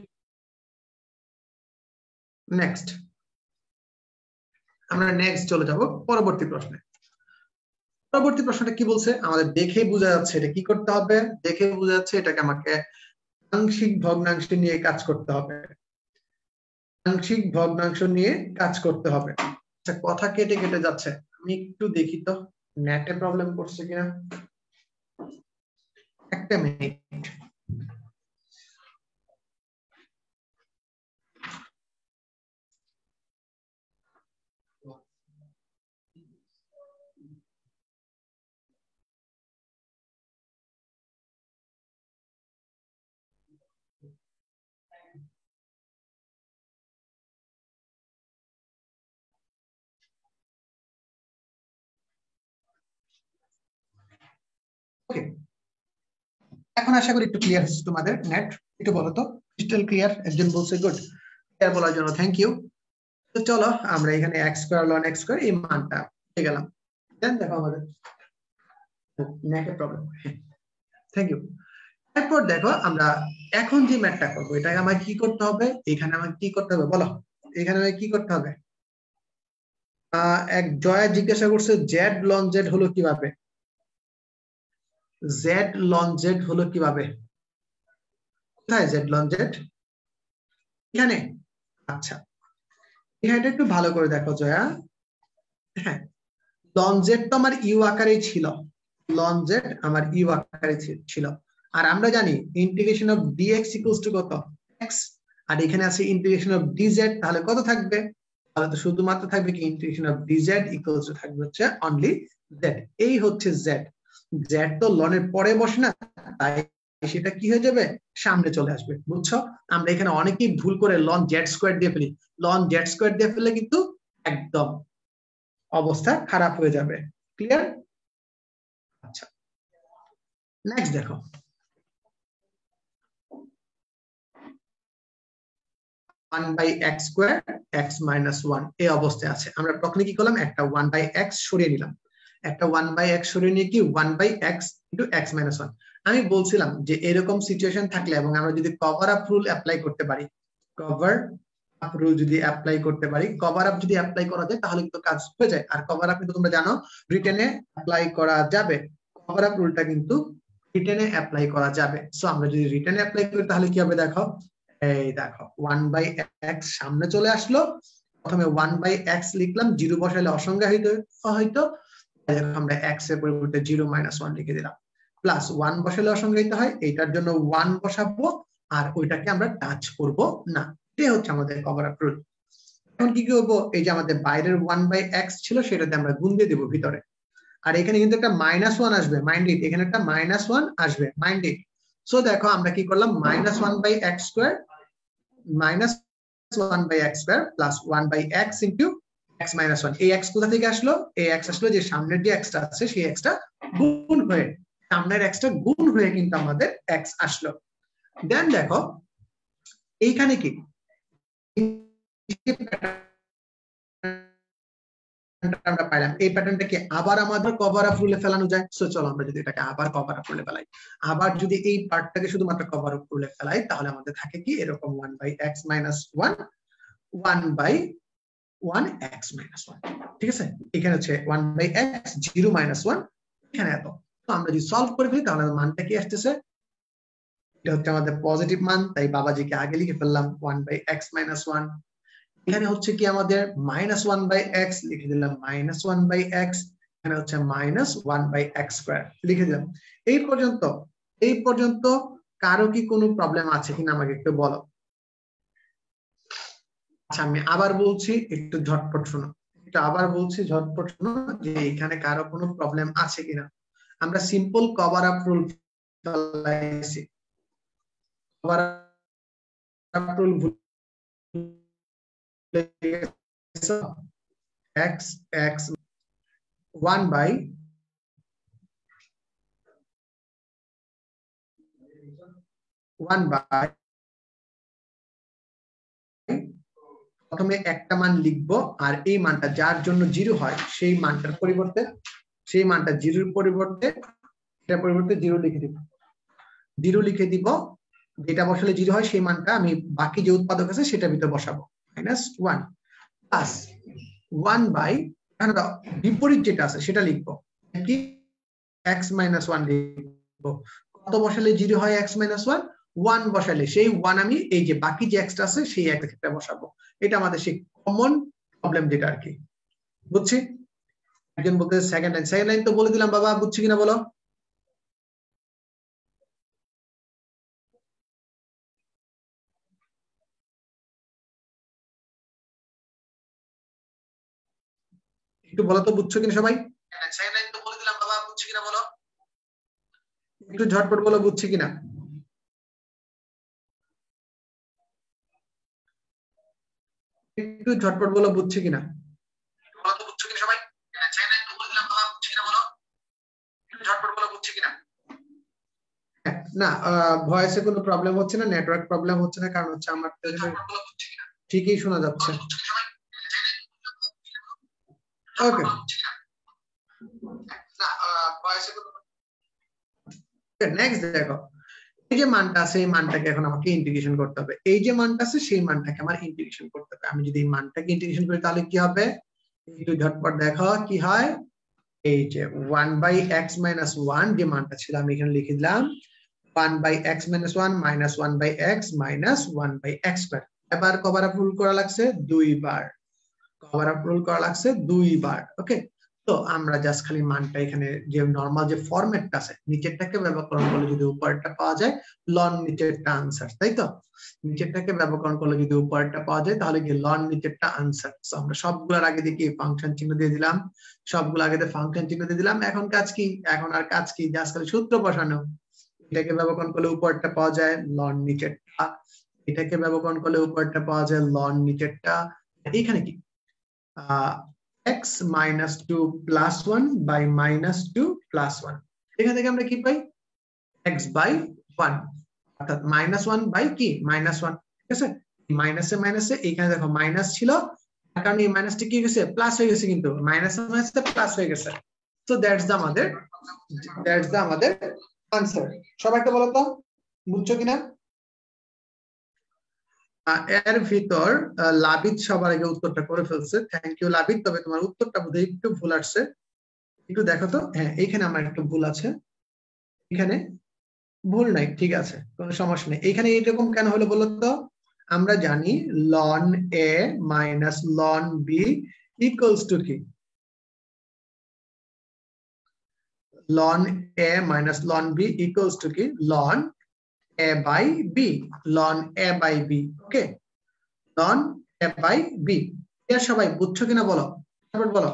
S1: নেক্সট আমরা নেক্সট চলে যাব পরবর্তী প্রশ্নে। পরবর্তী প্রশ্নটা কি বলছে, আমাদের দেখে বোঝা যাচ্ছে এটা কি করতে হবে, দেখে বোঝা যাচ্ছে এটাকে আমাকে আংশিক ভগ্নাংশ নিয়ে কাজ করতে হবে, আংশিক ভগ্নাংশ নিয়ে কাজ করতে হবে। আচ্ছা কথা কেটে কেটে যাচ্ছে, আমি একটু দেখি তো নেটে প্রবলেম করছে কিনা, একটা মিনিট। ওকে, এখন আশা করি একটু ক্লিয়ার হচ্ছে তোমাদের নেট, একটু বলো তো ক্রিস্টাল ক্লিয়ার, একজন বলছে গুড, ক্লিয়ার বলার জন্য থ্যাংক ইউ। তো চলো আমরা এখানে x square ln x square এই মানটা পেয়ে গেলাম, দেন দেখো আমাদের নেটের প্রবলেম, থ্যাংক ইউ। এরপর দেখো আমরা এখন যে ম্যাথটা করবো, এটাকে আমাকে কি করতে হবে, এখানে আমাকে কি করতে হবে বলো, এখানে আমাকে কি করতে হবে। এক জয়া জিজ্ঞাসা করছে z ln z হলো কিভাবে, z ln z হলো কিভাবে, কোথায় z ln z, এখানে। আচ্ছা এখানে একটু ভালো করে দেখো জয়া, হ্যাঁ ln z তো আমার ইউ আকারে ছিল, ln z আমার ইউ আকারে ছিল, আর আমরা জানি integration of dx equals to কত x, আর এখানে আছে ইন্টিগ্রেশন অফ dz, তাহলে কত থাকবে, তাহলে তো শুধুমাত্র থাকবে কি integration of dz equals two থাকবে হচ্ছে অনলি z। এই হচ্ছে z, z তো ln এর পরে বসে না, তাই সেটা কি হয়ে যাবে, সামনে চলে আসবে। বুঝছো? আমরা এখানে অনেকেই ভুল করে লন জেড স্কোয়ার দিয়ে ফেলি। লন জেড স্কোয়ার দিয়ে ফেললে কিন্তু একদম অবস্থা খারাপ হয়ে যাবে। ক্লিয়ার? আচ্ছা, নেক্সট দেখো, one by x square x minus one এই অবস্থায় আছে। আমরা তখনই কি করলাম, একটা ওয়ান বাই এক্স সরিয়ে নিলাম। একটা ওয়ান বাই এক্স সরিয়ে নিয়ে কি one by x into x minus one. আমি বলছিলাম যে এরকম সিচুয়েশন থাকলে এবং আমরা যদি কভার আপ রুল অ্যাপ্লাই করতে পারি, কভার আপ রুল যদি অ্যাপ্লাই করতে পারি, কভার আপ যদি অ্যাপ্লাই করা যায় তাহলে কিন্তু কাজ হয়ে যায়। আর কভার আপ কিন্তু তোমরা জানো রিটেনে অ্যাপ্লাই করা যাবে। কভার আপ রুলটা কিন্তু রিটেনে অ্যাপ্লাই করা যাবে। সো আমরা যদি রিটেনে অ্যাপ্লাই করি তাহলে কি হবে দেখো, এই দেখো ওয়ান বাই এক্স সামনে চলে আসলো। প্রথমে ওয়ান বাই এক্স লিখলাম, জিরো বসাইলে অসংজ্ঞায়িত হয়তো, আমরা এক্স এর পরিবর্তে জিরো মাইনাস ওয়ান লিখে দিলাম। প্লাস ওয়ান বসালে অসংজ্ঞায়িত হয়, এইটার জন্য ওয়ান বসাবো আর ওইটাকে আমরা টাচ করব না। এটাই হচ্ছে আমাদের কভার আপ রুল। এখন কি করবো, এই যে আমাদের বাইরের ওয়ান বাই এক্স ছিল সেটাতে আমরা গুণ দিয়ে দেবো ভিতরে। আর এখানে কিন্তু একটা মাইনাস ওয়ান আসবে, মাইন্ড ইট, এখানে একটা মাইনাস ওয়ান আসবে, মাইন্ড ইট। সো দেখো আমরা কি করলাম, minus one by x square minus one by x square plus one by x into x minus one. এই এক্স কোথা থেকে আসলো, এই এক্স আসলো যে সামনের যে এক্সটা আছে সেই এক্সটা গুণ হয়ে, সামনের এক্সটা গুণ হয়ে কিন্তু আমাদের এক্স আসলো। দেন দেখো এইখানে কি আমরা পাইলাম, এই প্যাটার্নটাকে আবার আমাদের কভার আপ রুলে ফেলানো যায়। সো চলো আমরা যদি এটাকে আবার কভার আপ রুলে ফেলাই, আবার যদি এই পার্টটাকে শুধুমাত্র কভার আপ রুলে ফেলাই তাহলে আমাদের থাকে কি এরকম one by x minus one, one by one x minus one. ঠিক আছে, এখানে হচ্ছে one by x zero minus one, এখানে এত। তো আমরা যদি সলভ করে ফেলি তাহলে মানটা কি আসতেছে, এটা হচ্ছে আমাদের পজিটিভ মান, তাই বাবাজিকে আগে লিখে ফেললাম one by x minus one. এখানে হচ্ছে কি আমাদের মাইনাস ওয়ান বাই এক্স লিখে দিলাম, মাইনাস ওয়ান বাই এক্স, এখানে হচ্ছে minus one by x square লিখে দিলাম। এই পর্যন্ত কারো কি কোনো প্রবলেম আছে কিনা আমাকে একটু বলো। আচ্ছা আমি আবার বলছি, একটু ঝটপট শোনো, একটু আবার বলছি ঝটপট শোনো, যে এখানে কারো কোনো প্রবলেম আছে কিনা। আমরা সিম্পল কভার আপ রুল ফেলাইছি, cover up rule x x 1 by 1 by প্রথমে একটা মান লিখবো আর এই মানটা যার জন্য জিরো হয় সেই মানটার পরিবর্তে, সেই মানটা জিরোর পরিবর্তে এটার পরিবর্তে জিরো লিখে দিব, জিরো লিখে দিব। যেটা বসালে জিরো হয় সেই মানটা আমি বাকি যে উৎপাদক আছে সেটার ভিতরে বসাবো, minus one plus one by বিপরীত যেটা আছে সেটা লিখবো কি এক্স মাইনাস ওয়ান লিখবো। কত বসালে জিরো হয় এক্স মাইনাস ওয়ান, ওয়ান বসালে সেই ওয়ান আমি এই যে বাকি যে এক্সটা আছে সেই একটা বসাবো। এটা আমাদের সেই কমন প্রবলেম যেটা আর কি, বুঝছি। একজন বলতে সেকেন্ড লাইন, সেকেন্ড লাইন তো বলে দিলাম বাবা, বুঝছি কিনা বলো। একটু বলো তো বুঝছো কিনা সবাই। সেকেন্ড লাইন তো বলে দিলাম বাবা, বুঝছি কিনা বলো, একটু ঝটপট বলো বুঝছি কিনা। একটু ঝটপট বলো বুঝছি কিনা, বলো তো বুঝছো কিনা সবাই। সেকেন্ড লাইন তো বলে দিলাম বাবা, বুঝছি কিনা বলো, একটু ঝটপট বলো বুঝছি কিনা। না ভয়েসে কোনো প্রবলেম হচ্ছে না, নেটওয়ার্ক প্রবলেম হচ্ছে না, কারণ হচ্ছে আমার ঠিকই শোনা যাচ্ছে। ওকে, নেক্সট দেখো এই যে মানটা আছে এই মানটাকে এখন আমাকে ইন্টিগ্রেশন করতে হবে। এই যে মানটা আছে সেই মানটাকে আমার ইন্টিগ্রেশন করতে হবে। আমি যদি এই মানটাকে ইন্টিগ্রেশন করি তাহলে কি হবে, একটু ঝটপট দেখো কি হয়। এই যে one by x minus one যে মানটা ছিল আমি এখানে লিখে দিলাম one by x minus one minus one by x minus one by x square. এবার কভার আপ রুল করা লাগছে দুইবার, কভার আপ রুল করা লাগছে দুইবার। ওকে, তো আমরা জাস্ট খালি মানটা এখানে যে নরমাল যে ফরম্যাটটা আছে নিচেরটাকে ব্যবকরণ করলে যদি উপরেরটা পাওয়া যায়, লন নিচেরটা আনসার, তাই তো। নিচেরটাকে ব্যবকরণ করলে যদি উপরেরটা পাওয়া যায় তাহলে কি লন নিচেরটা আনসার। আমরা সবগুলোর আগে দেখি ফাংশন চিহ্ন দিয়ে দিলাম, সবগুলো আগে ফাংশন চিহ্ন দিয়ে দিলাম। এখন কাজ কি, এখন আর কাজ কি, জাস্ট খালি সূত্র বসানো। এটাকে ব্যবকরণ করলে উপরটা পাওয়া যায়, লন নিচেরটা। এটাকে ব্যবকরণ করলে উপরটা পাওয়া যায়, লন নিচেরটা। এখানে কি x minus 2 plus 1 by minus 2 plus 1, এখান থেকে আমরা কি পাই x by 1, অর্থাৎ মাইনাস 1 বাই কি মাইনাস 1। ঠিক আছে, মাইনাসে মাইনাসে এখানে দেখো মাইনাস ছিল, তার কারণে এই মাইনাসটা কি গেছে প্লাস হয়ে গেছে, কিন্তু মাইনাসে মাইনাসে প্লাস হয়ে গেছে। সো দ্যাটস দ্য আমাদের আনসার। সবাই একটা বলো তো বুঝছো কিনা? এর ভিতর লাবিদ সবার আগে উত্তরটা করে ফেলছে, থ্যাংক ইউ লাবিদ। তবে তোমার উত্তরটা বোধহয় একটু ভুল আসছে, একটু দেখো তো। হ্যাঁ, এইখানে আমার একটু ভুল আছে, এখানে ভুল নাই, ঠিক আছে, কোনো সমস্যা নেই। এখানে এরকম কেন হলো বলো তো? আমরা জানি ln A minus ln B equals to কি? Ln A minus ln B equals to কি? Ln A by B, ln A by B. Okay, ln A by B. এর সবাই বুঝছো কিনা বলো, তারপর বলো।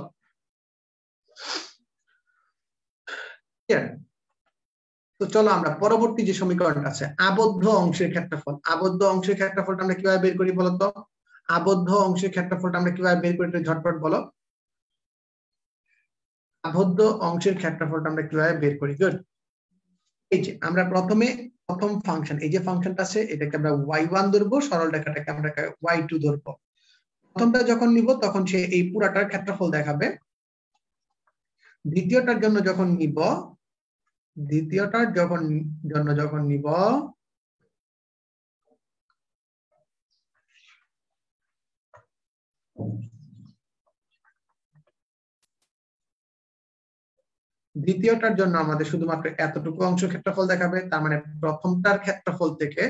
S1: তো চলো আমরা পরবর্তী যে সমীকরণটা আছে, আবদ্ধ অংশের ক্ষেত্রফল। আবদ্ধ অংশের ক্ষেত্রফলটা আমরা কিভাবে বের করি বলো তো? আবদ্ধ অংশের ক্ষেত্রফলটা আমরা কিভাবে বের করি, ঝটপট বলো। আবদ্ধ অংশের ক্ষেত্রফলটা আমরা কিভাবে বের করি? গুড। এই যে আমরা প্রথম ফাংশন, এই যে ফাংশনটা আছে এটাকে আমরা y1 ধরবো, সরল রেখাটাকে আমরা y2 ধরবো। প্রথমটা যখন নিব তখন সে এই পুরাটার ক্ষেত্রফল দেখাবে। দ্বিতীয়টার জন্য যখন নিব দ্বিতীয়টার জন্য আমাদের শুধুমাত্র এতটুকু অংশ ক্ষেত্রফল দেখাবে। তার মানে প্রথমটার ক্ষেত্রফল থেকে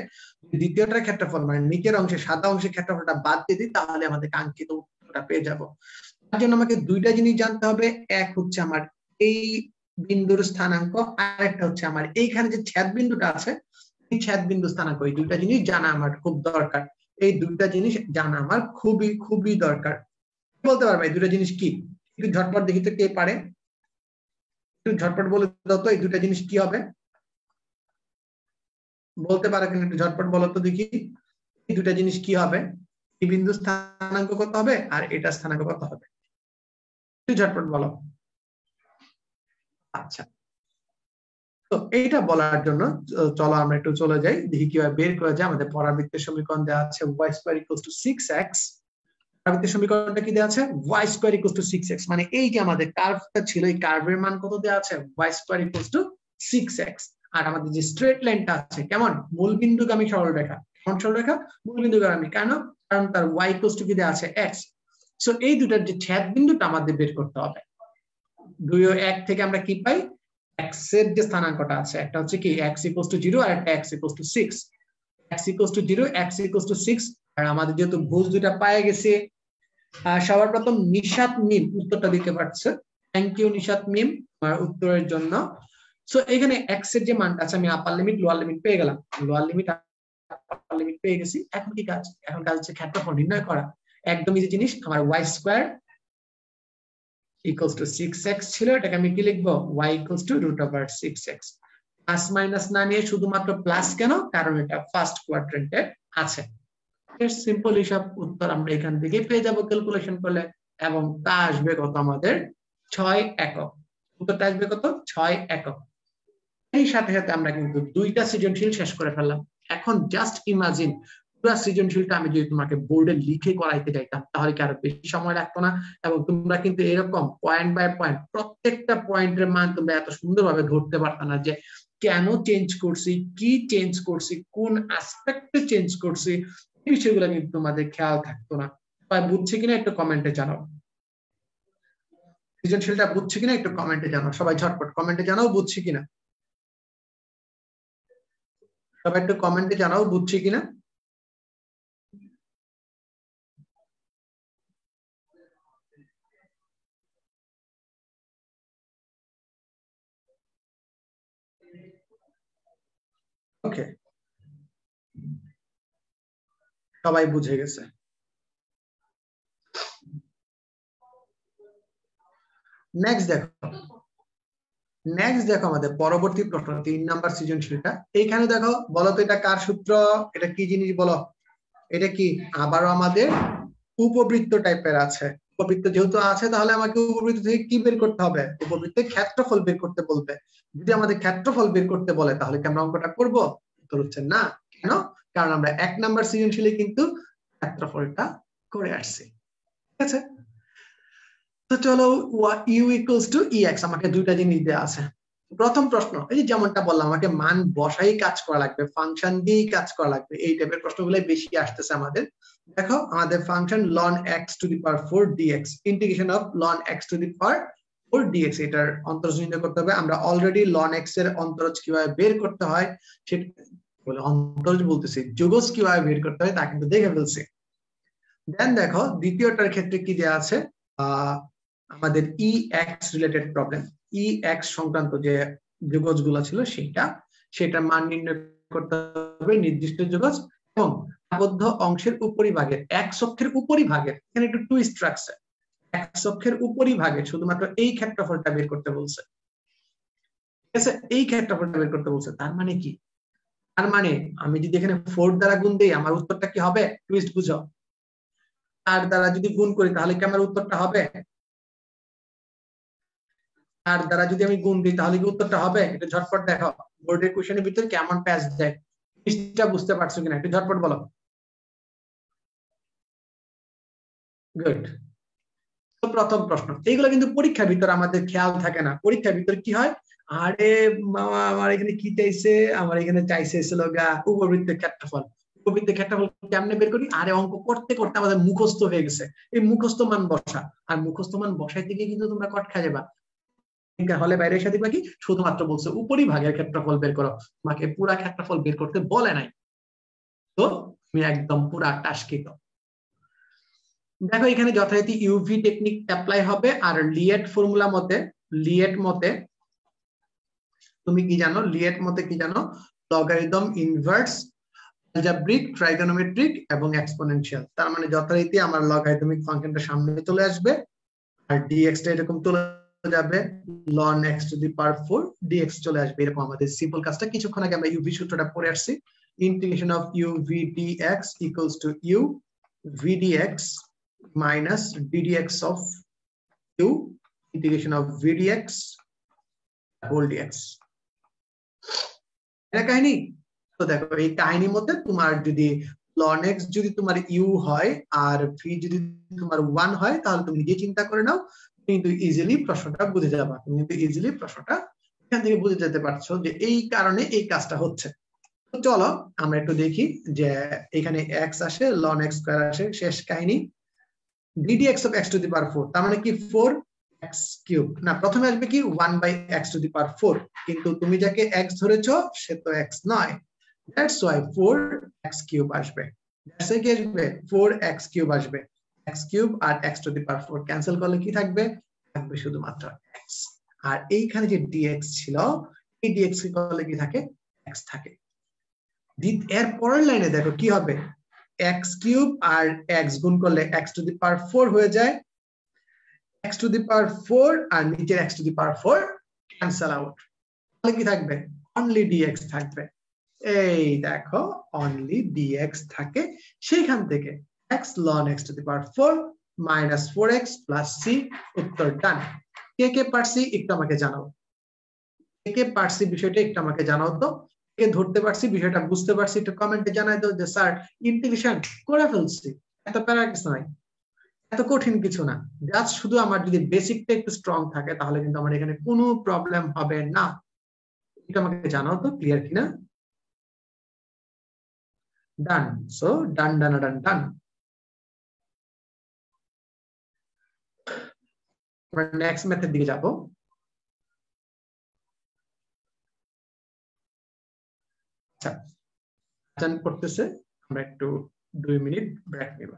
S1: দ্বিতীয়টার ক্ষেত্রফল মানে নিচের অংশে সাদা অংশের ক্ষেত্রফলটা বাদ দিয়ে দিই, তাহলে আমাদের কাঙ্ক্ষিত উত্তরটা পেয়ে যাব। তার জন্য আমাকে দুইটা জিনিস জানতে হবে। এক হচ্ছে আমার এই বিন্দুর স্থানাঙ্ক, আর একটা হচ্ছে আমার এইখানে যে ছেদ বিন্দুটা আছে এই ছেদ বিন্দু স্থানাঙ্ক। এই দুইটা জিনিস জানা আমার খুব দরকার। এই দুইটা জিনিস জানা আমার খুবই খুবই দরকার। বলতে পারবে এই দুইটা জিনিস কি? একটু ঝটপট দেখি তো কে পারে, একটু ঝটপট বলে দাও তো এই দুইটা জিনিস কি হবে। বলতে পারো কিনা একটু ঝটপট বলো তো দেখি, এই দুইটা জিনিস কি হবে? এই বিন্দু স্থানাঙ্ক কত হবে আর এটা স্থানাঙ্ক কত হবে? একটু ঝটপট বলো। আচ্ছা, তো এইটা বলার জন্য চলো আমরা একটু চলে যাই, দেখি কিভাবে বের করা যায়। আমাদের পরাবৃত্তের সমীকরণ দেওয়া আছে y square equals two 6x। পরাবৃত্তের সমীকরণটা কি দেওয়া আছে? y square equals two 6x, মানে এই যে আমাদের কার্ভটা ছিল এই কার্ভের মান কত দেওয়া আছে? y square equals two 6x। আর আমাদের যে স্ট্রেট লাইনটা আছে কেমন? মূলবিন্দুগামী সরলরেখা। কেমন সরলরেখা? মূলবিন্দুগামী। কারণ তার y ইকুয়ালস টু কি দেওয়া আছে? x। সো এই দুটার যে ছেদ বিন্দুটা আমাদের বের করতে হবে। 2 ও 1 থেকে আমরা কি পাই? x এর যে স্থানাঙ্কটা আছে একটা হচ্ছে কি x ইকুয়ালস টু 0 আর একটা x equals to 6। x equals to 0, x equals to 6। আর আমাদের যেহেতু ভুজ দুটো পাওয়া গেছে, সবার প্রথম নিশাত মিম উত্তরটা দিতে পারছে। থ্যাংক ইউ নিশাত মিম আমার উত্তরের জন্য। সো এখানে x এর যে মানটা আছে আমি আপার লিমিট লোয়ার লিমিট পেয়ে গেলাম, লোয়ার লিমিট আপার লিমিট পেয়ে গেছি। এখন কি কাজ? এখন কাজ হচ্ছে ক্ষেত্রফল নির্ণয় করা। একদম ইজি জিনিস। আমার y square equals two 6x ছিল, এটাকে আমি কি লিখবো? y equals to √6x। Plus minus না নিয়ে শুধুমাত্র প্লাস কেন? কারণ এটা ফার্স্ট কোয়াড্রেন্টে আছে। সিম্পল হিসাব, উত্তর আমরা এখান থেকে পেয়ে যাব ক্যালকুলেশন করলে। এবং তা আসবে কত আমাদের? 6 একক। উত্তরটা আসবে কত? 6 একক। এই সাথে সাথে আমরা কিন্তু দুইটা সৃজনশীল শেষ করে ফেললাম। এখন জাস্ট ইমাজিন পুরো সৃজনশীলটা আমি যদি তোমাকে বোর্ডে লিখে করাইতে যাইতাম তাহলে কি আরো বেশি সময় লাগতো না? এবং তোমরা কিন্তু এরকম পয়েন্ট বাই পয়েন্ট প্রত্যেকটা পয়েন্টের মান তোমরা এত সুন্দরভাবে ধরতে পারতো না যে কেন চেঞ্জ করছি, কি চেঞ্জ করছি, কোন অ্যাসপেক্টে চেঞ্জ করছি, এই বিষয়গুলো কিন্তু তোমাদের খেয়াল থাকতো না। সবাই বুঝছে কিনা একটু কমেন্টে জানাও। সৃজনশীলটা বুঝছে কিনা একটু কমেন্টে জানাও। সবাই ঝটপট কমেন্টে জানাও বুঝছি কিনা। সবাই একটু কমেন্টে জানাও বুঝছি কিনা। ওকে, সবাই বুঝে গেছে। নেক্সট দেখো, নেক্সট দেখো আমাদের পরবর্তী প্রশ্ন 3 নাম্বার সৃজনশীলটা। এইখানে দেখো, বলো তো এটা কার সূত্র, এটা কি জিনিস বলো, এটা কি আবারও আমাদের উপবৃত্ত টাইপের আছে। উপবৃত্ত যেহেতু আছে তাহলে আমাকে উপবৃত্ত থেকে কি বের করতে হবে, উপবৃত্তের ক্ষেত্রফল বের করতে বলবে। যদি আমাদের ক্ষেত্রফল বের করতে বলে তাহলে কি আমরা অঙ্কটা করবো? উত্তর হচ্ছে না। কেন? কারণ আমরা 1 নাম্বার সৃজনশীলে কিন্তু ক্ষেত্রফলটা করে আসছি। ঠিক আছে, তো চলো, ইউ ইকুয়ালস টু ইএক্স, আমাকে দুইটা জিনিস দেওয়া আছে। প্রথম প্রশ্ন, এই যেমনটা বললাম, আমাকে মান বসাই কাজ করা লাগবে, ফাংশন দিয়েই কাজ করা লাগবে, এই টাইপের প্রশ্নগুলো বেশি আসতেছে আমাদের। দেখো আমাদের function ln x two the power 4 dx, integration of ln x two the power 4 dx, এটার অন্তরজ নির্ণয় করতে হবে। আমরা অলরেডি ln x এর অন্তরজ কিভাবে বের করতে হয় সেটা বলে, অন্তরজ বলতেছি, যোগজ কিভাবে বের করতে হয় তা কিন্তু দেখে ফেলছি। দেন দেখো দ্বিতীয়টার ক্ষেত্রে কি দেওয়া আছে, আমাদের ই এক্স রিলেটেড প্রবলেম, ই এক্স সংক্রান্ত যে যোগজ গুলো ছিল সেটা মান নির্ণয় করতে হবে, নির্দিষ্ট যোগজ এবং আবদ্ধ অংশের উপরিভাগের এক্স অক্ষের উপরিভাগের, এখানে একটু টুইস্ট রাখছে, এক্স অক্ষের উপরিভাগের শুধুমাত্র এই ক্ষেত্রফলটা বের করতে বলছে। ঠিক আছে, এই ক্ষেত্রফলটা বের করতে বলছে, তার মানে কি? তার মানে আমি যদি এখানে 4 দ্বারা গুণ দিই আমার উত্তরটা কি হবে? টুইস্ট বুঝো, 4 দ্বারা যদি গুণ করি তাহলে কি আমার উত্তরটা হবে? আর দ্বারা যদি আমি গুণ দিই তাহলে কি উত্তরটা হবে? একটু ঝটপট দেখো, বোর্ডের কোশ্চেনের ভিতরে কেমন প্যাচ দেয়, জিনিসটা বুঝতে পারছো কিনা একটু ঝটপট বলো। গুড। তো প্রথম প্রশ্ন, এইগুলো কিন্তু পরীক্ষার ভিতরে আমাদের খেয়াল থাকে না। পরীক্ষার ভিতরে কি হয়, আরে মামা আমার এখানে কি চাইছে, আমার এখানে চাইছে ছিল গা উপবৃত্তের ক্ষেত্রফল। উপবৃত্তের ক্ষেত্রফল কেমনে বের করি? আরে অঙ্ক করতে করতে আমাদের মুখস্থ হয়ে গেছে, এই মুখস্থ মান বসা, আর মুখস্থ মান বসাইতে গিয়ে কিন্তু তোমরা কট খা যাবা। হলে বাইরের সাথে বাকি শুধুমাত্র বলছে উপরিভাগের ক্ষেত্রফল বের করো, তোমাকে পুরা ক্ষেত্রফল বের করতে বলে নাই। তো তুমি একদম পুরা টাস্কিত। দেখো এখানে যথারীতি ইউভি টেকনিক অ্যাপ্লাই হবে, আর লিয়েট ফর্মুলা মতে, লিয়েট মতে তুমি কি জানো, লিয়েট মতে কি জানো, লগারিদম ইনভার্স, অ্যালজেব্রিক, ট্রাইগোনোমেট্রিক এবং এক্সপোনেনশিয়াল। তার মানে যথারীতি আমার লগারিদমিক ফাংশনটা সামনে চলে আসবে আর ডিএক্স টা এরকম চলে যাবে, ln x two the power 4 dx চলে আসবে। এরকম আমাদের সিম্পল কাজটা কিছুক্ষণ আগে আমরা ইউভি সূত্রটা পড়ে আসছি, integration of u v dx equals to u v dx minus ddx of u integration of v dx whole dx। এটা কাহিনী। তো দেখো এই কাহিনীর মধ্যে তোমার যদি ln x যদি তোমার u হয় আর v যদি তোমার 1 হয় তাহলে তুমি নিজে চিন্তা করে নাও, কিন্তু ইজিলি প্রশ্নটা বুঝে যাবা, তুমি কিন্তু ইজিলি প্রশ্নটা এখান থেকে বুঝে যেতে পারছো যে এই কারণে এই কাজটা হচ্ছে। তো চলো আমরা একটু দেখি যে এখানে x আসে, ln x স্কয়ার আসে, শেষ কাহিনী। ddx of x to the power 4, তার মানে কি 4x কিউব না, প্রথমে আসবে কি 1/x to the power 4, কিন্তু তুমি যাকে x ধরেছো সে তো x নয়, দ্যাটস ওয়াই 4x কিউব আসবে। দ্যাটস ওয়াই কি আসবে 4x কিউব আসবে। x কিউব আর x to the power 4 cancel করলে কি থাকবে? থাকবে শুধুমাত্র x। আর এইখানে যে dx ছিল, এই dx কে করলে কি থাকে? x থাকে। এর পরের লাইনে দেখো কি হবে, x কিউব আর x গুণ করলে x to the power 4 হয়ে যায়, x to the power 4 আর নিচের x to the power 4 cancel out, তাহলে কি থাকবে? অনলি dx থাকবে। এই দেখো অনলি dx থাকে, সেইখান থেকে x ln x to the power 4 minus 4x plus c, উত্তর ডান। কে কে পারছি একটু আমাকে জানাও, কে কে পারছি বিষয়টা একটু আমাকে জানাও তো, কে ধরতে পারছি বিষয়টা বুঝতে পারছি একটু কমেন্টে জানাই দাও যে স্যার ইন্টিগ্রেশন করে ফেলছি, এত প্যারা কিছু নাই, এত কঠিন কিছু না, জাস্ট শুধু আমার যদি বেসিকটা একটু স্ট্রং থাকে তাহলে কিন্তু আমার এখানে কোনো প্রবলেম হবে না। এটা আমাকে জানাও তো ক্লিয়ার কিনা। ডান, সো ডান ডান ডান ডান। আমরা নেক্সট মেথড দিকে যাব। আচ্ছা, আজান পড়তেছে, আমরা একটু 2 মিনিট ব্রেক নেব।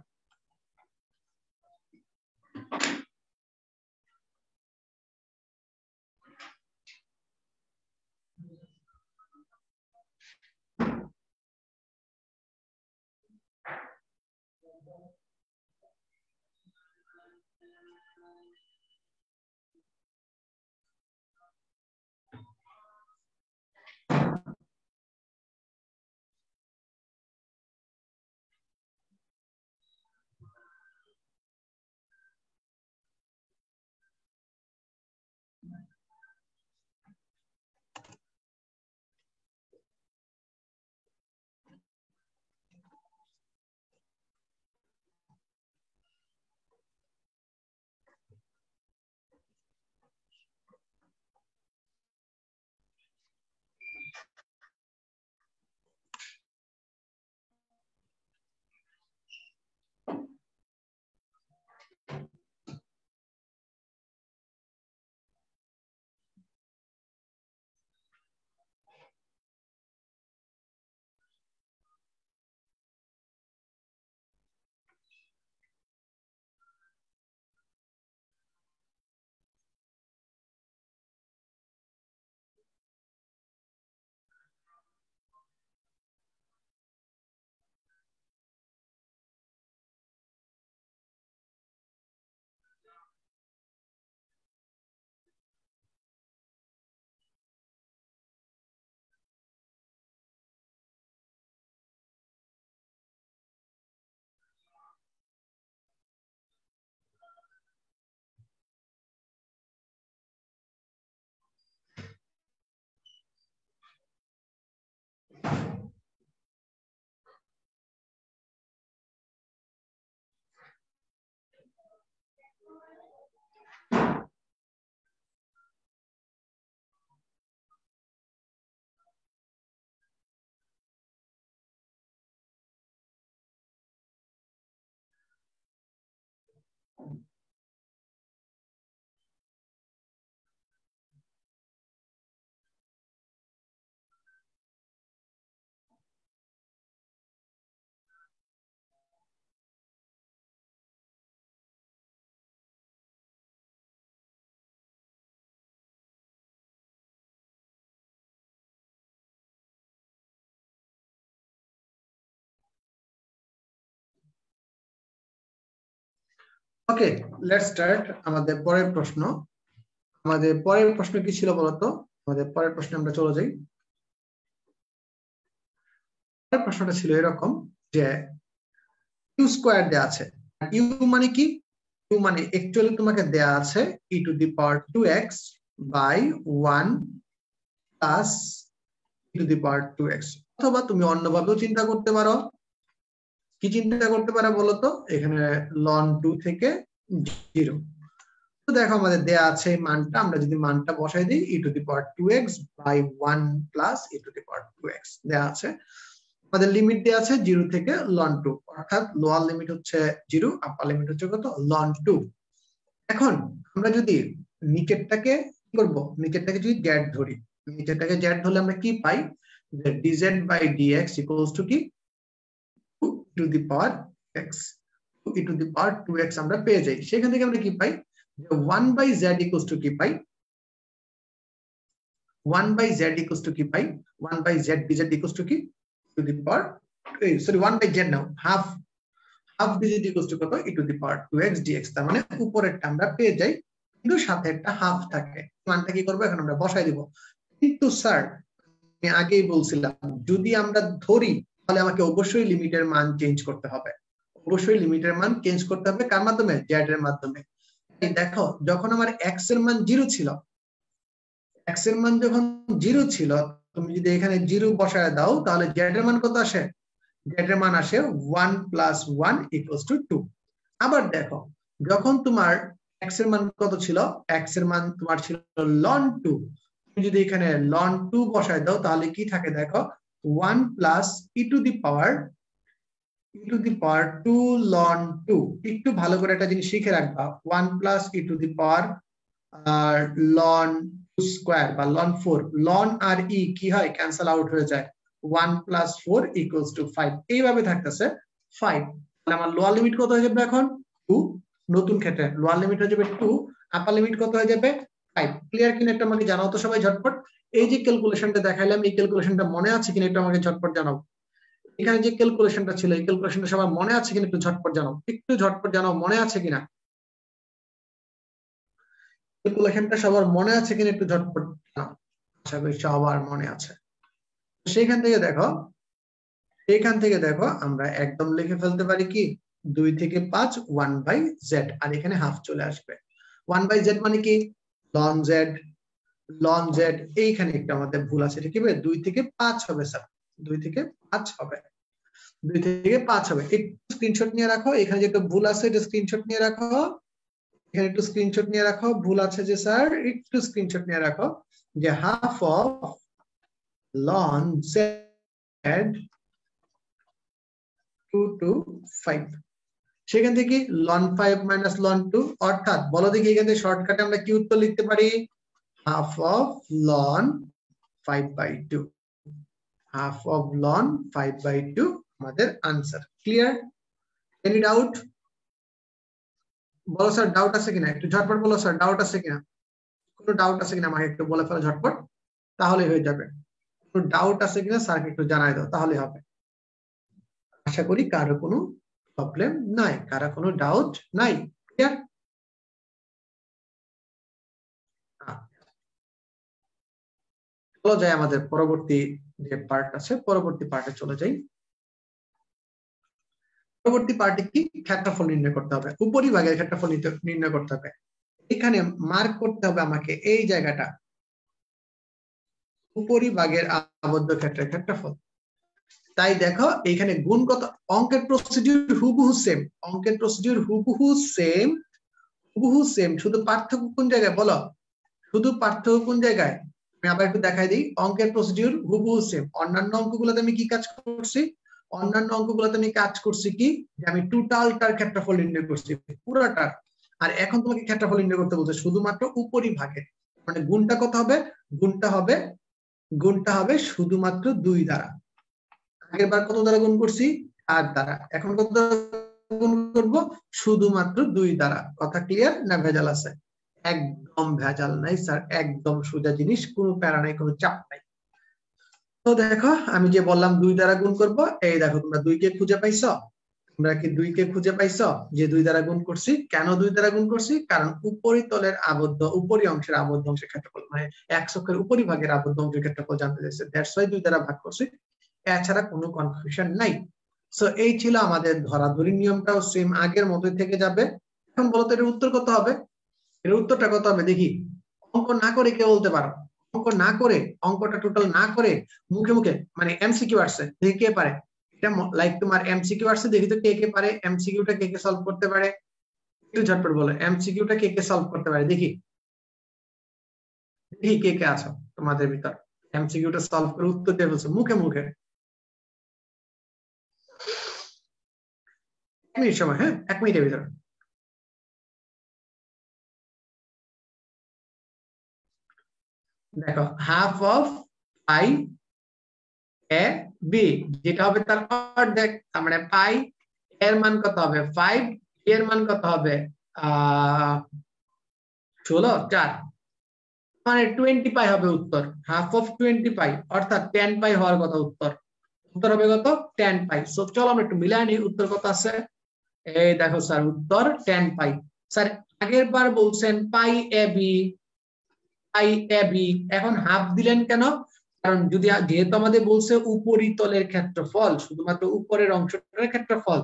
S1: ওকে, লেটস স্টার্ট আমাদের পরের প্রশ্ন। আমাদের পরের প্রশ্ন কি ছিল বলতো? আমাদের পরের প্রশ্নে আমরা চলে যাই। পরের প্রশ্নটা ছিল এরকম যে ইউ স্কয়ার দেয়া আছে। ইউ মানে কি? ইউ মানে অ্যাকচুয়ালি তোমাকে দেয়া আছে e to the power 2x by 1 plus e to the power 2x, অথবা তুমি অন্যভাবেও চিন্তা করতে পারো। কি চিন্তা করতে পারো বলতো? এখানে ln 2 থেকে 0। তো দেখো আমাদের দেয়া আছে মানটা, আমরা যদি মানটা বসাই দিই e to the power 2x by 1 plus e to the power 2x দেয়া আছে। আমাদের লিমিট দেয়া আছে 0 থেকে ln 2, অর্থাৎ লোয়ার লিমিট হচ্ছে 0, আপার লিমিট হচ্ছে কত? ln 2। এখন আমরা যদি নিচেরটাকে কি করব? নিচেরটাকে যদি z ধরি, নিচেরটাকে z ধরলে আমরা কি পাই? যে dz by dx equals to কি? 2 to the power x, 2 to the power 2x আমরা পেয়ে যাই। সেখান থেকে আমরা কি পাই? যে 1 বাই z ইকুয়ালস টু কি পাই? 1 বাই z ইকুয়ালস টু কি পাই? 1 by z dz equals to কি? To the power, sorry 1 by z now, half dz equals to কত? e to the power 2x dx। তার মানে উপরেরটা আমরা পেয়ে যাই, কিন্তু সাথে একটা হাফ থাকে। মানটা কি করব? এখন আমরা বসাই দিব। কিন্তু স্যার আমি আগেই বলছিলাম যদি আমরা ধরি তাহলে আমাকে অবশ্যই লিমিটের মান চেঞ্জ করতে হবে। অবশ্যই লিমিটের মান চেঞ্জ করতে হবে। কার মাধ্যমে? z এর মাধ্যমে। দেখো যখন আমার x এর মান 0 ছিল, x এর মান যখন 0 ছিল, তুমি যদি এখানে 0 বসায় দাও তাহলে z এর মান কত আসে? z এর মান আসে 1 প্লাস 1 ইকুয়ালস টু 2। আবার দেখো যখন তোমার x এর মান কত ছিল? x এর মান তোমার ছিল ln 2। তুমি যদি এখানে ln 2 বসায় দাও তাহলে কি থাকে দেখো? 1 plus e to the power 2 ln 2। একটু ভালো করে একটা জিনিস শিখে রাখবা, 1 plus e to the power আর ln 2 স্কয়ার বা ln 4, ln আর e কি হয়? ক্যান্সেল আউট হয়ে যায়। 1 প্লাস 4 ইকুয়ালস টু 5, এইভাবে থাকতেছে 5। তাহলে আমার লোয়ার লিমিট কত হয়ে যাবে এখন? 2। নতুন ক্ষেত্রে লোয়ার লিমিট হয়ে যাবে 2, আপার লিমিট কত হয়ে যাবে? 5। ক্লিয়ার কিনা এটা আমাকে জানাও তো সবাই ঝটপট। এই যে ক্যালকুলেশনটা দেখাইলাম, এই ক্যালকুলেশনটা মনে আছে কিনা একটু আমাকে ঝটপট জানাও। এখানে যে ক্যালকুলেশনটা ছিল, এই ক্যালকুলেশনটা সবার মনে আছে কিনা একটু ঝটপট জানাও, একটু ঝটপট জানাও মনে আছে কিনা। ক্যালকুলেশনটা সবার মনে আছে কিনা একটু ঝটপট জানাও। আশা করি সবার মনে আছে। সেখান থেকে দেখো আমরা একদম লিখে ফেলতে পারি কি? 2 থেকে 5 1 বাই z, আর এখানে হাফ চলে আসবে। 1 বাই z মানে কি? ln z। এইখানে একটা আমাদের ভুল আছে, এটা কি হবে? 2 থেকে 5 হবে স্যার, 2 থেকে 5 হবে, 2 থেকে 5 হবে। একটু স্ক্রিনশট নিয়ে রাখো, এখানে যেটা ভুল আছে এটা স্ক্রিনশট নিয়ে রাখো, এখানে একটু স্ক্রিনশট নিয়ে রাখো। ভুল আছে যে স্যার, একটু স্ক্রিনশট নিয়ে রাখো যে half of ln z 2 to 5। সেখান থেকে ln 5 minus ln 2, অর্থাৎ বলো দেখি এখান থেকে শর্টকাটে আমরা কি উত্তর লিখতে পারি? Half of ln 5/2। Half of ln 5/2 আমাদের আনসার। ক্লিয়ার? Any doubt? বলো স্যার ডাউট আছে কিনা, একটু ঝটপট বলো স্যার ডাউট আছে কিনা। কোনো ডাউট আছে কিনা আমাকে একটু বলে ফেলো ঝটপট, তাহলে হয়ে যাবে। কোনো ডাউট আছে কিনা স্যারকে একটু জানাই দাও, তাহলে হবে। আশা করি কারো কোনো প্রবলেম নাই, কারো কোনো ডাউট নাই। ক্লিয়ার? চলো যাই আমাদের পরবর্তী যে পার্ট আছে, পরবর্তী পার্টে চলে যাই। পরবর্তী পার্টে কি? ক্ষেত্রফল নির্ণয় করতে হবে, উপরিভাগের ক্ষেত্রফল নির্ণয় করতে হবে। এখানে মার্ক করতে হবে আমাকে এই জায়গাটা, উপরিভাগের আবদ্ধ ক্ষেত্রের ক্ষেত্রফল। তাই দেখো এখানে গুণ কত, অঙ্কের প্রসিডিউর হুবহু সেম, অঙ্কের প্রসিডিউর হুবহু সেম, শুধু পার্থক্য কোন জায়গায় বলো? শুধু পার্থক্য কোন জায়গায়? আমি আবার একটু দেখাই দিই, অঙ্কের প্রসিডিউর হুবহু সেম। অন্যান্য অঙ্কগুলোতে আমি কি কাজ করছি? অন্যান্য অঙ্কগুলোতে আমি কাজ করছি কি? যে আমি টোটালটার ক্ষেত্রফল নির্ণয় করছি, পুরোটার। আর এখন তোমাকে ক্ষেত্রফল নির্ণয় করতে বলছে শুধুমাত্র উপরিভাগে, মানে গুণটা কত হবে, গুণটা হবে শুধুমাত্র 2 দ্বারা। আগের বার কত দ্বারা গুণ করছি, 8 দ্বারা, এখন কত দ্বারা গুণ করব, শুধুমাত্র 2 দ্বারা। কথা ক্লিয়ার না ভেজাল আছে? একদম ভেজাল নাই স্যার, একদম সোজা জিনিস, কোনো প্যারা নাই, কোনো চাপ নাই। তো দেখো আমি যে বললাম 2 দ্বারা গুণ করব, এই দেখো তোমরা 2 কে খুঁজে পাইছো, তোমরা কি 2 কে খুঁজে পাইছো যে 2 দ্বারা গুণ করছি? কেন 2 দ্বারা গুণ করছি? কারণ উপরিতলের আবদ্ধ, উপরি অংশের আবদ্ধ অংশের ক্ষেত্রফল, মানে এক অক্ষের উপরিভাগের আবদ্ধ অংশের ক্ষেত্রফল জানতে চাইছে, দ্যাটস ওয়াই 2 দ্বারা ভাগ করছি, এছাড়া কোনো কনফিউশন নাই। সো এই ছিল আমাদের ধরাধরি, নিয়মটাও সেম আগের মতোই থেকে যাবে। এখন বলো তো এর উত্তর কত হবে? এর উত্তরটা কত হবে দেখি, অঙ্ক না করে কে বলতে পারো? অঙ্ক না করে, অঙ্কটা টোটাল না করে মুখে মুখে, মানে এমসিকিউ আসছে দেখি কে পারে, এটা লাইক তোমার এমসিকিউ আসছে, দেখি তো কে কে পারে, এমসিকিউটা কে কে সলভ করতে পারে, একটু ঝটপট বলো এমসিকিউটা কে কে সলভ করতে পারে, দেখি দেখি কে কে আছো তোমাদের ভিতর এমসিকিউটা সলভ করে উত্তর দিয়ে বলছো মুখে মুখে। 1 মিনিট সময়, হ্যাঁ 1 মিনিটের ভিতর। দেখো half of pi a b, যেটা হবে তার অর্ধেক, তার মানে পাই এর মান কত হবে 5, এর মান কত হবে 16, 4, মানে 20 পাই হবে উত্তর। হাফ অফ 20 পাই অর্থাৎ 10 পাই হওয়ার কথা উত্তর, উত্তর হবে কত 10 পাই। সো চলো আমরা একটু মিলাই নিই উত্তর কত আছে। এই দেখো স্যার উত্তর 10 পাই। স্যার আগের বার বলছেন পাই a B, pi a B, এখন হাফ দিলেন কেন? কারণ যদি যেহেতু আমাদের বলছে উপরিতলের ক্ষেত্রফল, শুধুমাত্র উপরের অংশটার ক্ষেত্রফল,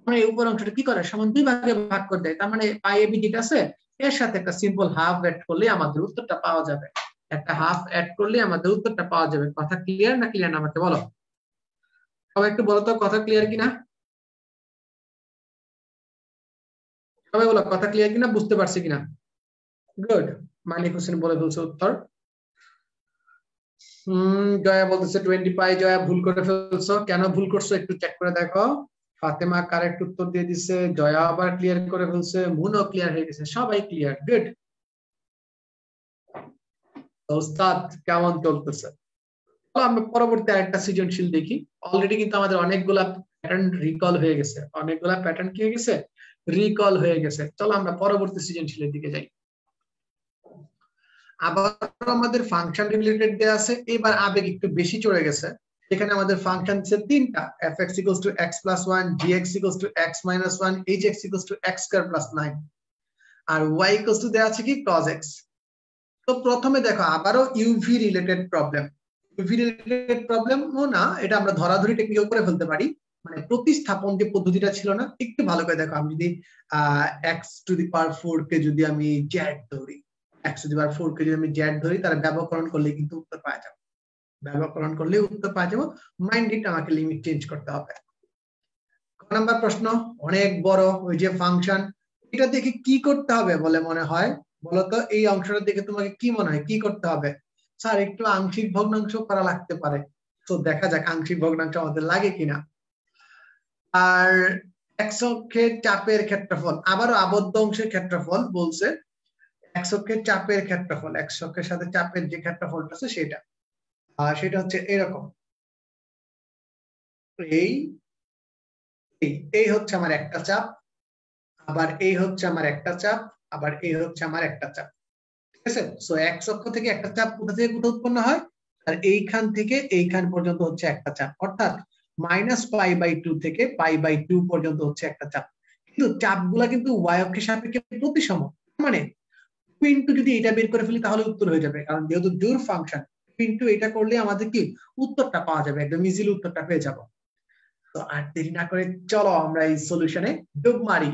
S1: মানে এই উপরের অংশটা কি করে সমান 2 ভাগে ভাগ করে দেয়, তার মানে পাই এ বি যেটা আছে এর সাথে একটা সিম্পল হাফ অ্যাড করলে আমাদের উত্তরটা পাওয়া যাবে, একটা হাফ অ্যাড করলে আমাদের উত্তরটা পাওয়া যাবে। কথা ক্লিয়ার না ক্লিয়ার না আমাকে বলো, সবাই একটু বলো তো কথা ক্লিয়ার কিনা, সবাই বলো কথা ক্লিয়ার কিনা, বুঝতে পারছি কিনা? গুড, মানিক হোসেন বলে ফেলছে উত্তর। জয়া বলতেছে 20 পাই, জয়া ভুল করে ফেলছো, কেন ভুল করছো একটু চেক করে দেখো। ফাতেমা কারেক্ট উত্তর দিয়ে দিছে, জয়া আবার ক্লিয়ার করে ফেলছে, মুনও ক্লিয়ার হয়ে গেছে, সবাই ক্লিয়ার, গুড। ওস্তাদ কেমন চলতেছে? আমরা পরবর্তী আরেকটা সৃজনশীল দেখি। অলরেডি কিন্তু আমাদের অনেকগুলা প্যাটার্ন রিকল হয়ে গেছে, অনেকগুলা প্যাটার্ন কি হয়ে গেছে, রিকল হয়ে গেছে। চলো আমরা পরবর্তী সৃজনশীলের দিকে যাই। আবার আমাদের ফাংশন রিলেটেড দেয়া আছে, এবার আবেগ একটু বেশি চড়ে গেছে। এখানে আমাদের ফাংশন আছে 3টা, fx = x + 1, gx = x - 1, hx = x² + 9, আর y দেয়া আছে কি cos x। তো প্রথমে দেখো আবারও UV related problem, UV related প্রবলেমও না, এটা আমরা ধরাধরি টেকনিক করে ফেলতে পারি। মানে প্রতিস্থাপন যে পদ্ধতিটা ছিল না, একটু ভালো করে দেখো, আমি যদি x⁴ কে যদি আমি z ধরি, x⁴ কে যদি আমি z ধরি, তাহলে ব্যবকরণ করলে কিন্তু উত্তর পাওয়া যাবে, ব্যবকরণ করলে উত্তর পাওয়া যাবে। মাইন্ড ইট, আমাকে লিমিট চেঞ্জ করতে হবে। ক নাম্বার প্রশ্ন অনেক বড়, ওই যে ফাংশন, এটা দেখে কি করতে হবে বলে মনে হয় বলতো? এই অংশটা দেখে তোমাকে কি মনে হয় কি করতে হবে? স্যার একটু আংশিক ভগ্নাংশ করা লাগতে পারে, তো দেখা যাক আংশিক ভগ্নাংশ আমাদের লাগে কিনা। আর x অক্ষের চাপের ক্ষেত্রফল, আবারও আবদ্ধ অংশের ক্ষেত্রফল বলছে, x অক্ষের চাপের ক্ষেত্রফল, x অক্ষের সাথে চাপের যে ক্ষেত্রফলটা আছে সেটা, আর সেটা হচ্ছে এরকম, এই এই হচ্ছে আমার একটা চাপ, আবার এই হচ্ছে আমার একটা চাপ, আবার এই হচ্ছে আমার একটা চাপ, ঠিক আছে? সো x অক্ষ থেকে একটা চাপ কোথা থেকে কোথা উৎপন্ন হয়, আর এইখান থেকে এইখান পর্যন্ত হচ্ছে একটা চাপ, অর্থাৎ -π/2 থেকে π/2 পর্যন্ত হচ্ছে একটা চাপ। কিন্তু চাপগুলা কিন্তু y অক্ষের সাপেক্ষে প্রতিসম, মানে 2 যদি এটা বের করে ফেলি তাহলে উত্তর হয়ে যাবে, কারণ যেহেতু জোর ফাংশন, 2 এটা করলে আমাদের কি উত্তরটা পাওয়া যাবে, একদম ইজিলি উত্তরটা পেয়ে যাবো। তো আর দেরি না করে চলো আমরা এই সলিউশনে ডুব মারি।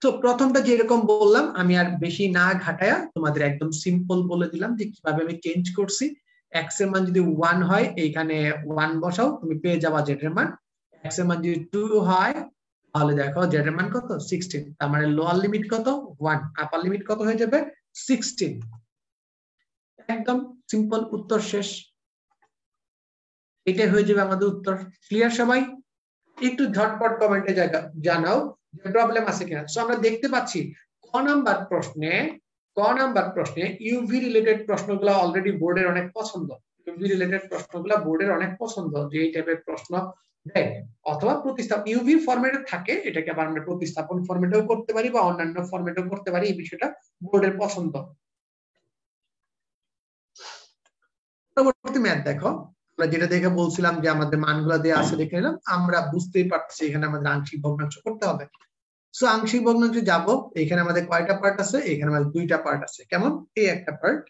S1: তো প্রথমটা যেরকম বললাম, আমি আর বেশি না ঘাটায়া তোমাদের একদম সিম্পল বলে দিলাম যে কিভাবে আমি চেঞ্জ করছি। x এর মান যদি 1 হয় এইখানে 1 বসাও, তুমি পেয়ে যাবা z এর মান। x এর মান যদি 2 হয় তাহলে দেখো z এর মান কত 16, তার মানে লোয়ার লিমিট কত 1, আপার লিমিট কত হয়ে যাবে 16। একদম সিম্পল, উত্তর শেষ, এটাই হয়ে যাবে আমাদের উত্তর। ক্লিয়ার সবাই? একটু ঝটপট কমেন্টে জানাও প্রবলেম আছে কিনা। সো আমরা দেখতে পাচ্ছি ক নাম্বার প্রশ্নে ইউভি রিলেটেড প্রশ্নগুলো অলরেডি বোর্ডের অনেক পছন্দ। ইউভি রিলেটেড প্রশ্নগুলো বোর্ডের অনেক পছন্দ, যে এই টাইপের প্রশ্ন দেয় অথবা প্রতিস্থাপন ইউভি ফরম্যাটে থাকে, এটাকে আবার আমরা প্রতিস্থাপন ফরম্যাটেও করতে পারি বা অন্যান্য ফরম্যাটেও করতে পারি, এই বিষয়টা বোর্ডের পছন্দ। পরবর্তী ম্যাথ দেখো, আমরা যেটা দেখে বলছিলাম যে আমাদের মানগুলো দেওয়া আছে দেখে নিলাম, আমরা বুঝতেই পারছি এখানে আমাদের আংশিক ভগ্নাংশ করতে হবে। সো আংশিক ভগ্নাংশে যাব, এখানে আমাদের কয়টা পার্ট আছে, এখানে আমাদের দুইটা পার্ট আছে। কেমন? এই একটা পার্ট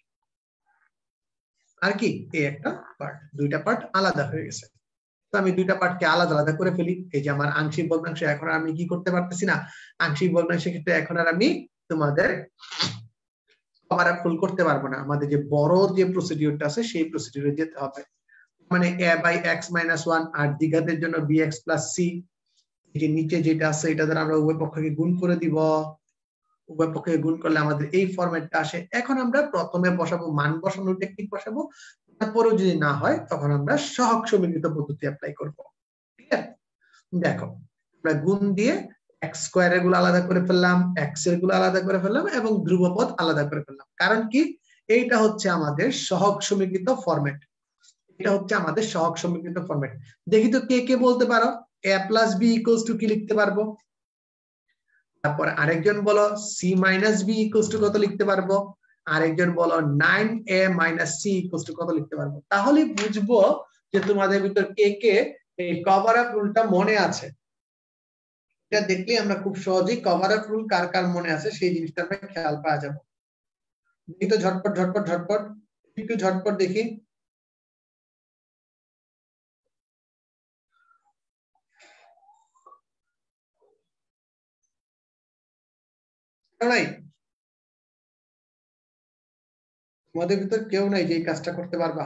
S1: আর কি এই একটা পার্ট, দুইটা পার্ট আলাদা হয়ে গেছে। তো আমি দুইটা পার্টকে আলাদা আলাদা করে ফেলি। এই যে আমার আংশিক ভগ্নাংশ এখন আমি কি করতে পারতেছি না, আংশিক ভগ্নাংশের ক্ষেত্রে এখন আর আমি তোমাদের কভার আপ ফুল করতে পারবো না, আমাদের যে বড় যে প্রসিডিউরটা আছে সেই প্রসিডিউরে যেতে হবে। মানে a বাই x মাইনাস 1 আর দ্বিঘাতের জন্য bx প্লাস c, যে নিচে যেটা আছে এটা দ্বারা আমরা উভয় পক্ষকে গুণ করে দিব, উভয় পক্ষকে গুণ করলে আমাদের এই ফরম্যাটটা আসে। এখন আমরা প্রথমে বসাবো মান বসানোর টেকনিক বসাবো, তারপরেও যদি না হয় তখন আমরা সহগ সমীকৃত পদ্ধতি অ্যাপ্লাই করব। ঠিক আছে, দেখো আমরা গুণ দিয়ে x স্কয়ারের গুলো আলাদা করে ফেললাম, x এর গুলো আলাদা করে ফেললাম এবং ধ্রুবপদ আলাদা করে ফেললাম। কারণ কি, এইটা হচ্ছে আমাদের সহগ সমীকৃত ফরম্যাট, এটা হচ্ছে আমাদের সহগ সমীকৃত ফরম্যাট। দেখি তো কে কে বলতে পারো a plus b equals to কি লিখতে পারবো? তারপর আরেকজন বলো c minus b equals to কত লিখতে পারবো? আরেকজন বলো 9a minus c equals to কত লিখতে পারবো? তাহলে বুঝবো যে তোমাদের ভিতর কে কে এই কভার আপ রুলটা মনে আছে। এটা দেখলে আমরা খুব সহজেই কভার আপ রুল কার কার মনে আছে সেই জিনিসটা আমরা খেয়াল পাওয়া যাবে। দেখি তো ঝটপট ঝটপট ঝটপট, একটু ঝটপট দেখি। নাই, তোমাদের ভিতর কেউ নাই যে এই কাজটা করতে পারবা?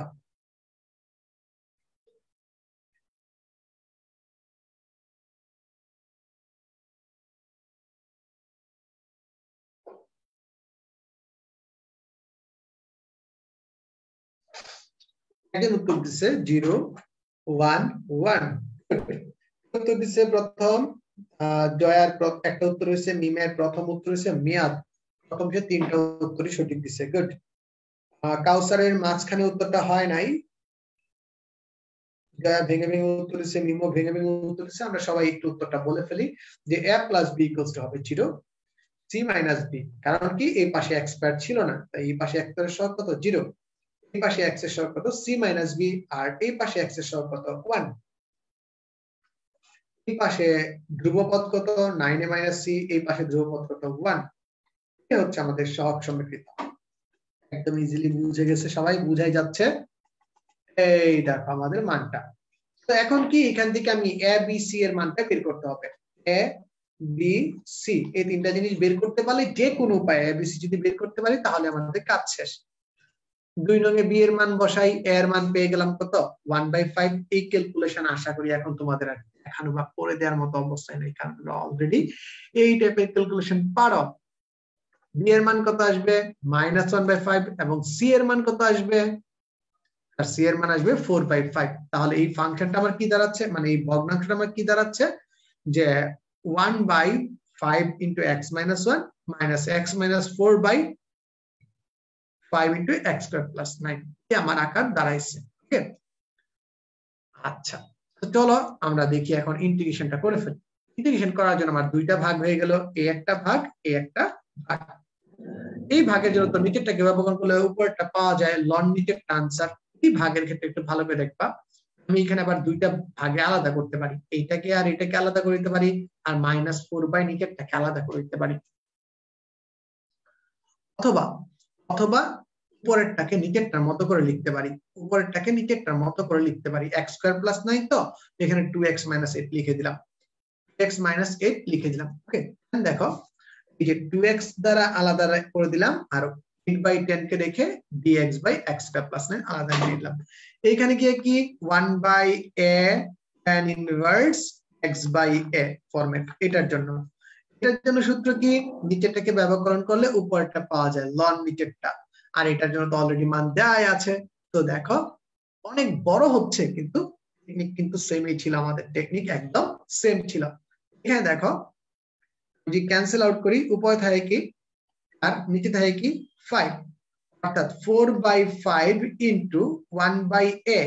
S1: একজন উত্তর দিচ্ছে 0 1 1, উত্তর দিচ্ছে প্রথম জয়ার একটা উত্তর হয়েছে, মিমের প্রথম উত্তর হয়েছে মেয়াদ, প্রথম যে তিনটা উত্তরই সঠিক দিচ্ছে। গুড। কাউসারের মাঝখানে উত্তরটা হয় নাই, জয়া ভেঙে ভেঙে উত্তর দিচ্ছে, মিমো ভেঙে ভেঙে উত্তর দিচ্ছে। আমরা সবাই একটু উত্তরটা বলে ফেলি যে a plus b equals to হবে 0 c মাইনাস b, কারণ কি এই পাশে x প্যাড ছিল না, তাই এই পাশে x এর সহগ কত 0, এই পাশে x এর সহগ কত c মাইনাস b, আর এই পাশে x এর সহগ কত 1, এই পাশে ধ্রুবপদ কত 9a মাইনাস c, এই পাশে ধ্রুবপদ কত 1। এটা হচ্ছে আমাদের সহগ সমীকৃত। একদম ইজিলি বুঝে গেছে সবাই, বুঝাই যাচ্ছে। এই দেখো আমাদের মানটা। তো এখন কি এখান থেকে আমি a b c এর মানটা বের করতে হবে। a b c এই তিনটা জিনিস বের করতে পারলে, যে কোনো উপায়ে a b c যদি বের করতে পারি তাহলে আমাদের কাজ শেষ। 2 নং-এ b এর মান বসাই, a এর মান পেয়ে গেলাম কত 1/5। এই ক্যালকুলেশন আশা করি এখন তোমাদের আর দেখানো বা করে দেওয়ার মতো অবস্থায় নেই, কারণ তোমরা অলরেডি এই টাইপের ক্যালকুলেশন পারো। b এর মান কত আসবে -1/5 এবং c এর মান কত আসবে, আর c এর মান আসবে 4/5। তাহলে এই ফাংশনটা আমার কি দাঁড়াচ্ছে, মানে এই ভগ্নাংশটা আমার কি দাঁড়াচ্ছে, যে 1/5 into x minus 1 minus x minus 4/5 into x square plus 9, এই আমার আকার দাঁড়াইছে। ওকে, আচ্ছা তো চলো আমরা দেখি এখন ইন্টিগ্রেশনটা করে ফেলি। ইন্টিগ্রেশন করার জন্য আমার দুইটা ভাগ হয়ে গেল, এই একটা ভাগ এই একটা ভাগ। এই ভাগের জন্য তো নিচেরটাকে ব্যবহার করলে উপরটা পাওয়া যায়, লন নিচের আনসার। এই ভাগের ক্ষেত্রে একটু ভালো করে দেখবা, আমি এখানে আবার দুইটা ভাগে আলাদা করতে পারি, এইটাকে আর এটাকে আলাদা করে দিতে পারি, আর -4 নিচেরটাকে আলাদা করে দিতে পারি, অথবা অথবা উপরেরটাকে নিচেরটার মতো করে লিখতে পারি, উপরেরটাকে নিচেরটার মতো করে লিখতে পারি। x স্কয়ার প্লাস 9 তো এখানে 2x মাইনাস 8 লিখে দিলাম, x মাইনাস 8 লিখে দিলাম। ওকে, দেখো এই যে 2x দ্বারা আলাদা করে দিলাম, আর 8/10 কে রেখে dx by x square plus 9 আলাদা করে দিলাম। এইখানে গিয়ে কি 1/a tan inverse x by a format. এটার জন্য সূত্র কি, নিচেরটাকে ব্যবকরণ করলে উপরেরটা পাওয়া যায়, লন নিচেরটা, আর এটার জন্য তো অলরেডি মান দেওয়াই আছে। তো দেখো অনেক বড় হচ্ছে, কিন্তু টেকনিক কিন্তু সেমই ছিল, আমাদের টেকনিক একদম সেম ছিল। এখানে দেখো যদি ক্যান্সেল আউট করি উপরে থাকে কি আর নিচে থাকে কি 5 অর্থাৎ 4/5 ইনটু 1/a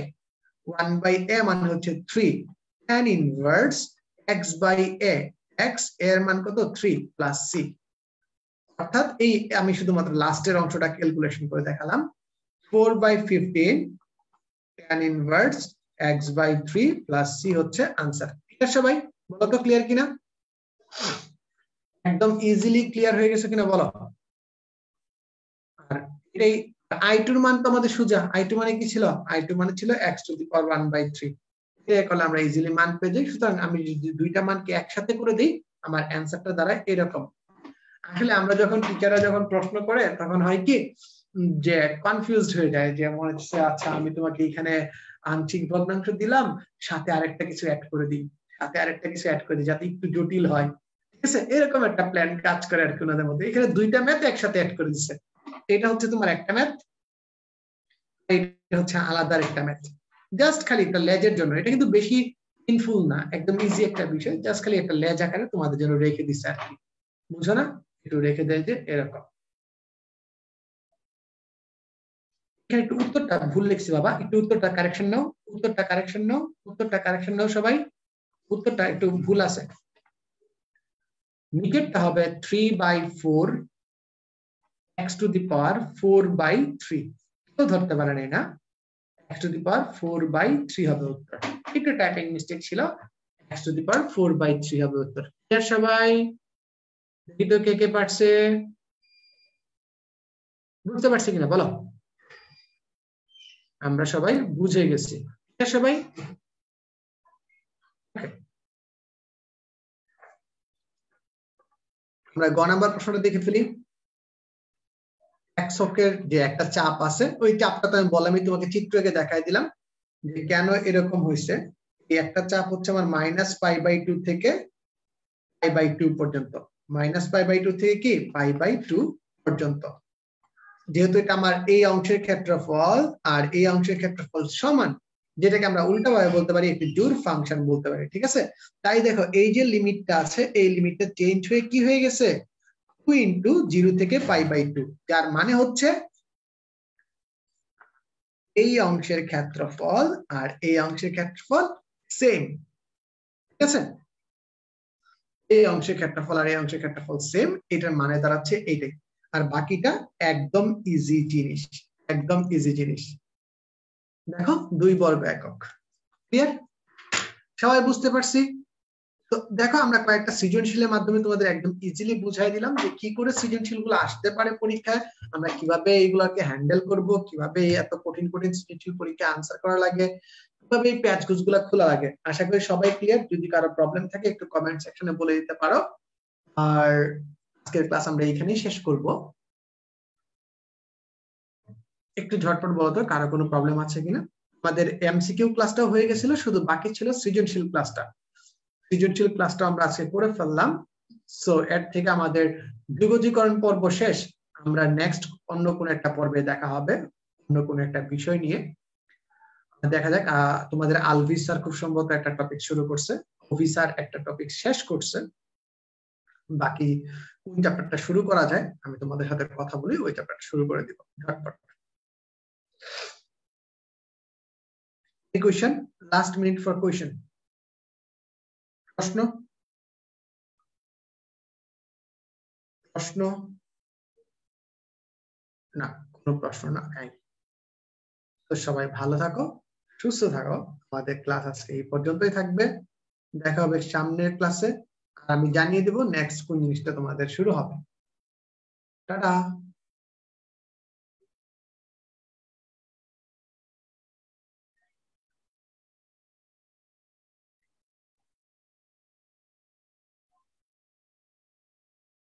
S1: 1/a মানে হচ্ছে 3 tan ইনভার্স x/a x এর মান কত 3 প্লাস c অর্থাৎ এই আমি শুধুমাত্র লাস্টের অংশটা ক্যালকুলেশন করে দেখালাম 4/15 tan inverse x/3 plus c হচ্ছে आंसर ঠিক আছে সবাই বলো তো ক্লিয়ার কিনা একদম ইজিলি ক্লিয়ার হয়ে গেছে কিনা বলো আর এই i2 এর মান তো আমাদের সোজা i2 মানে কি ছিল i2 মানে ছিল x টু দি পাওয়ার 1/3 এই করলে আমরা ইজিলি মান পেয়ে যাই সুতরাং আমি যদি দুইটা মানকে একসাথে করে দেই আমার অ্যানসারটা দাঁড়ায় এরকম আসলে আমরা যখন টিচাররা যখন প্রশ্ন করে তখন হয় কি যে কনফিউজড হয়ে যায় যে মনে হচ্ছে আচ্ছা আমি তোমাকে এখানে আংশিক ভগ্নাংশ দিলাম সাথে আরেকটা কিছু অ্যাড করে দিই যাতে একটু জটিল হয় ঠিক আছে এরকম একটা প্ল্যান কাজ করে আর কি ওনাদের মধ্যে এখানে দুইটা ম্যাথ একসাথে অ্যাড করে দিচ্ছে এটা হচ্ছে তোমার একটা ম্যাথ এটা হচ্ছে আলাদা একটা ম্যাথ জাস্ট খালি একটা লেজের জন্য এটা কিন্তু বেশি ইনফুল না একদম ইজি একটা বিষয় জাস্ট খালি একটা লেজ আকারে তোমাদের জন্য রেখে দিচ্ছে আর কি বুঝছো না একটু রেখে দেয় যে এরকম এখানে একটু উত্তরটা ভুল লিখছি বাবা একটু উত্তরটা কারেকশন নাও সবাই উত্তরটা একটু ভুল আছে নিচেরটা হবে 3/4 x টু দি পাওয়ার 4/3 তো ধরতে পারে না x টু দি পাওয়ার 4/3 হবে উত্তর একটু টাইপিং মিস্টেক ছিল x টু দি পাওয়ার 4/3 হবে উত্তর ক্লিয়ার সবাই দেখি তো কে পারছে বুঝতে পারছি কিনা বলো আমরা সবাই বুঝে গেছি ক্লিয়ার সবাই আমরা গ নাম্বার প্রশ্নটা দেখে ফেলি এককের যে একটা চাপ আছে ওই চাপটা তো আমি বললামই তোমাকে চিত্র এঁকে দেখাই দিলাম যে কেন এরকম হয়েছে এই একটা চাপ হচ্ছে আমার -π/2 থেকে π/2 পর্যন্ত -π/2 থেকে কি π/2 পর্যন্ত যেহেতু এটা আমার এই অংশের ক্ষেত্রফল আর এই অংশের ক্ষেত্রফল সমান যেটাকে আমরা উল্টাভাবে বলতে পারি একটি জোড় ফাংশন বলতে পারি ঠিক আছে তাই দেখো এই যে লিমিটটা আছে এই লিমিটটা চেঞ্জ হয়ে কি হয়ে গেছে 2 * 0 থেকে π/2 যার মানে হচ্ছে এই অংশের ক্ষেত্রফল আর এই অংশের ক্ষেত্রফল সেম ঠিক আছে এই অংশের ক্ষেত্রফল আর এই অংশের ক্ষেত্রফল সেম এটার মানে দাঁড়াচ্ছে এইটাই আর বাকিটা একদম ইজি জিনিস দেখো 2 বর্গ একক ক্লিয়ার সবাই বুঝতে পারছি তো দেখো আমরা কয়েকটা সৃজনশীলের মাধ্যমে তোমাদের একদম ইজিলি বুঝাই দিলাম যে কি করে সৃজনশীলগুলো আসতে পারে পরীক্ষায় আমরা কিভাবে এইগুলোকে হ্যান্ডেল করব কিভাবে এত কঠিন সৃজনশীল পরীক্ষা আনসার করা লাগে কিভাবে এই প্যাচগুলো খোলা লাগে আশা করি সবাই ক্লিয়ার যদি কারো প্রবলেম থাকে একটু কমেন্ট সেকশনে বলে দিতে পারো আর আজকের ক্লাস আমরা এখানেই শেষ করব একটু ঝটপট বলো তো কারো কোনো প্রবলেম আছে কিনা আমাদের এমসিকিউ ক্লাসটাও হয়ে গেছিল শুধু বাকি ছিল সৃজনশীল ক্লাসটা আমরা আজকে করে ফেললাম সো এর থেকে আমাদের দ্বিগজীকরণ পর্ব শেষ আমরা নেক্সট অন্য কোন একটা পর্বে দেখা হবে অন্য কোন একটা বিষয় নিয়ে দেখা যাক তোমাদের আলভি স্যার খুব সম্ভবত একটা টপিক শুরু করছে ওভি স্যার একটা টপিক শেষ করছে বাকি কোন চ্যাপ্টারটা শুরু করা যায় আমি তোমাদের সাথে কথা বলি ওই চ্যাপ্টারটা শুরু করে দিব ঝটপট question last minute for question প্রশ্ন না কোনো প্রশ্ন না তো সবাই ভালো থাকো সুস্থ থাকো আমাদের ক্লাস আজকে এই পর্যন্তই থাকবে দেখা হবে সামনের ক্লাসে আর আমি জানিয়ে দেব নেক্সট কোন জিনিসটা তোমাদের শুরু হবে টাটা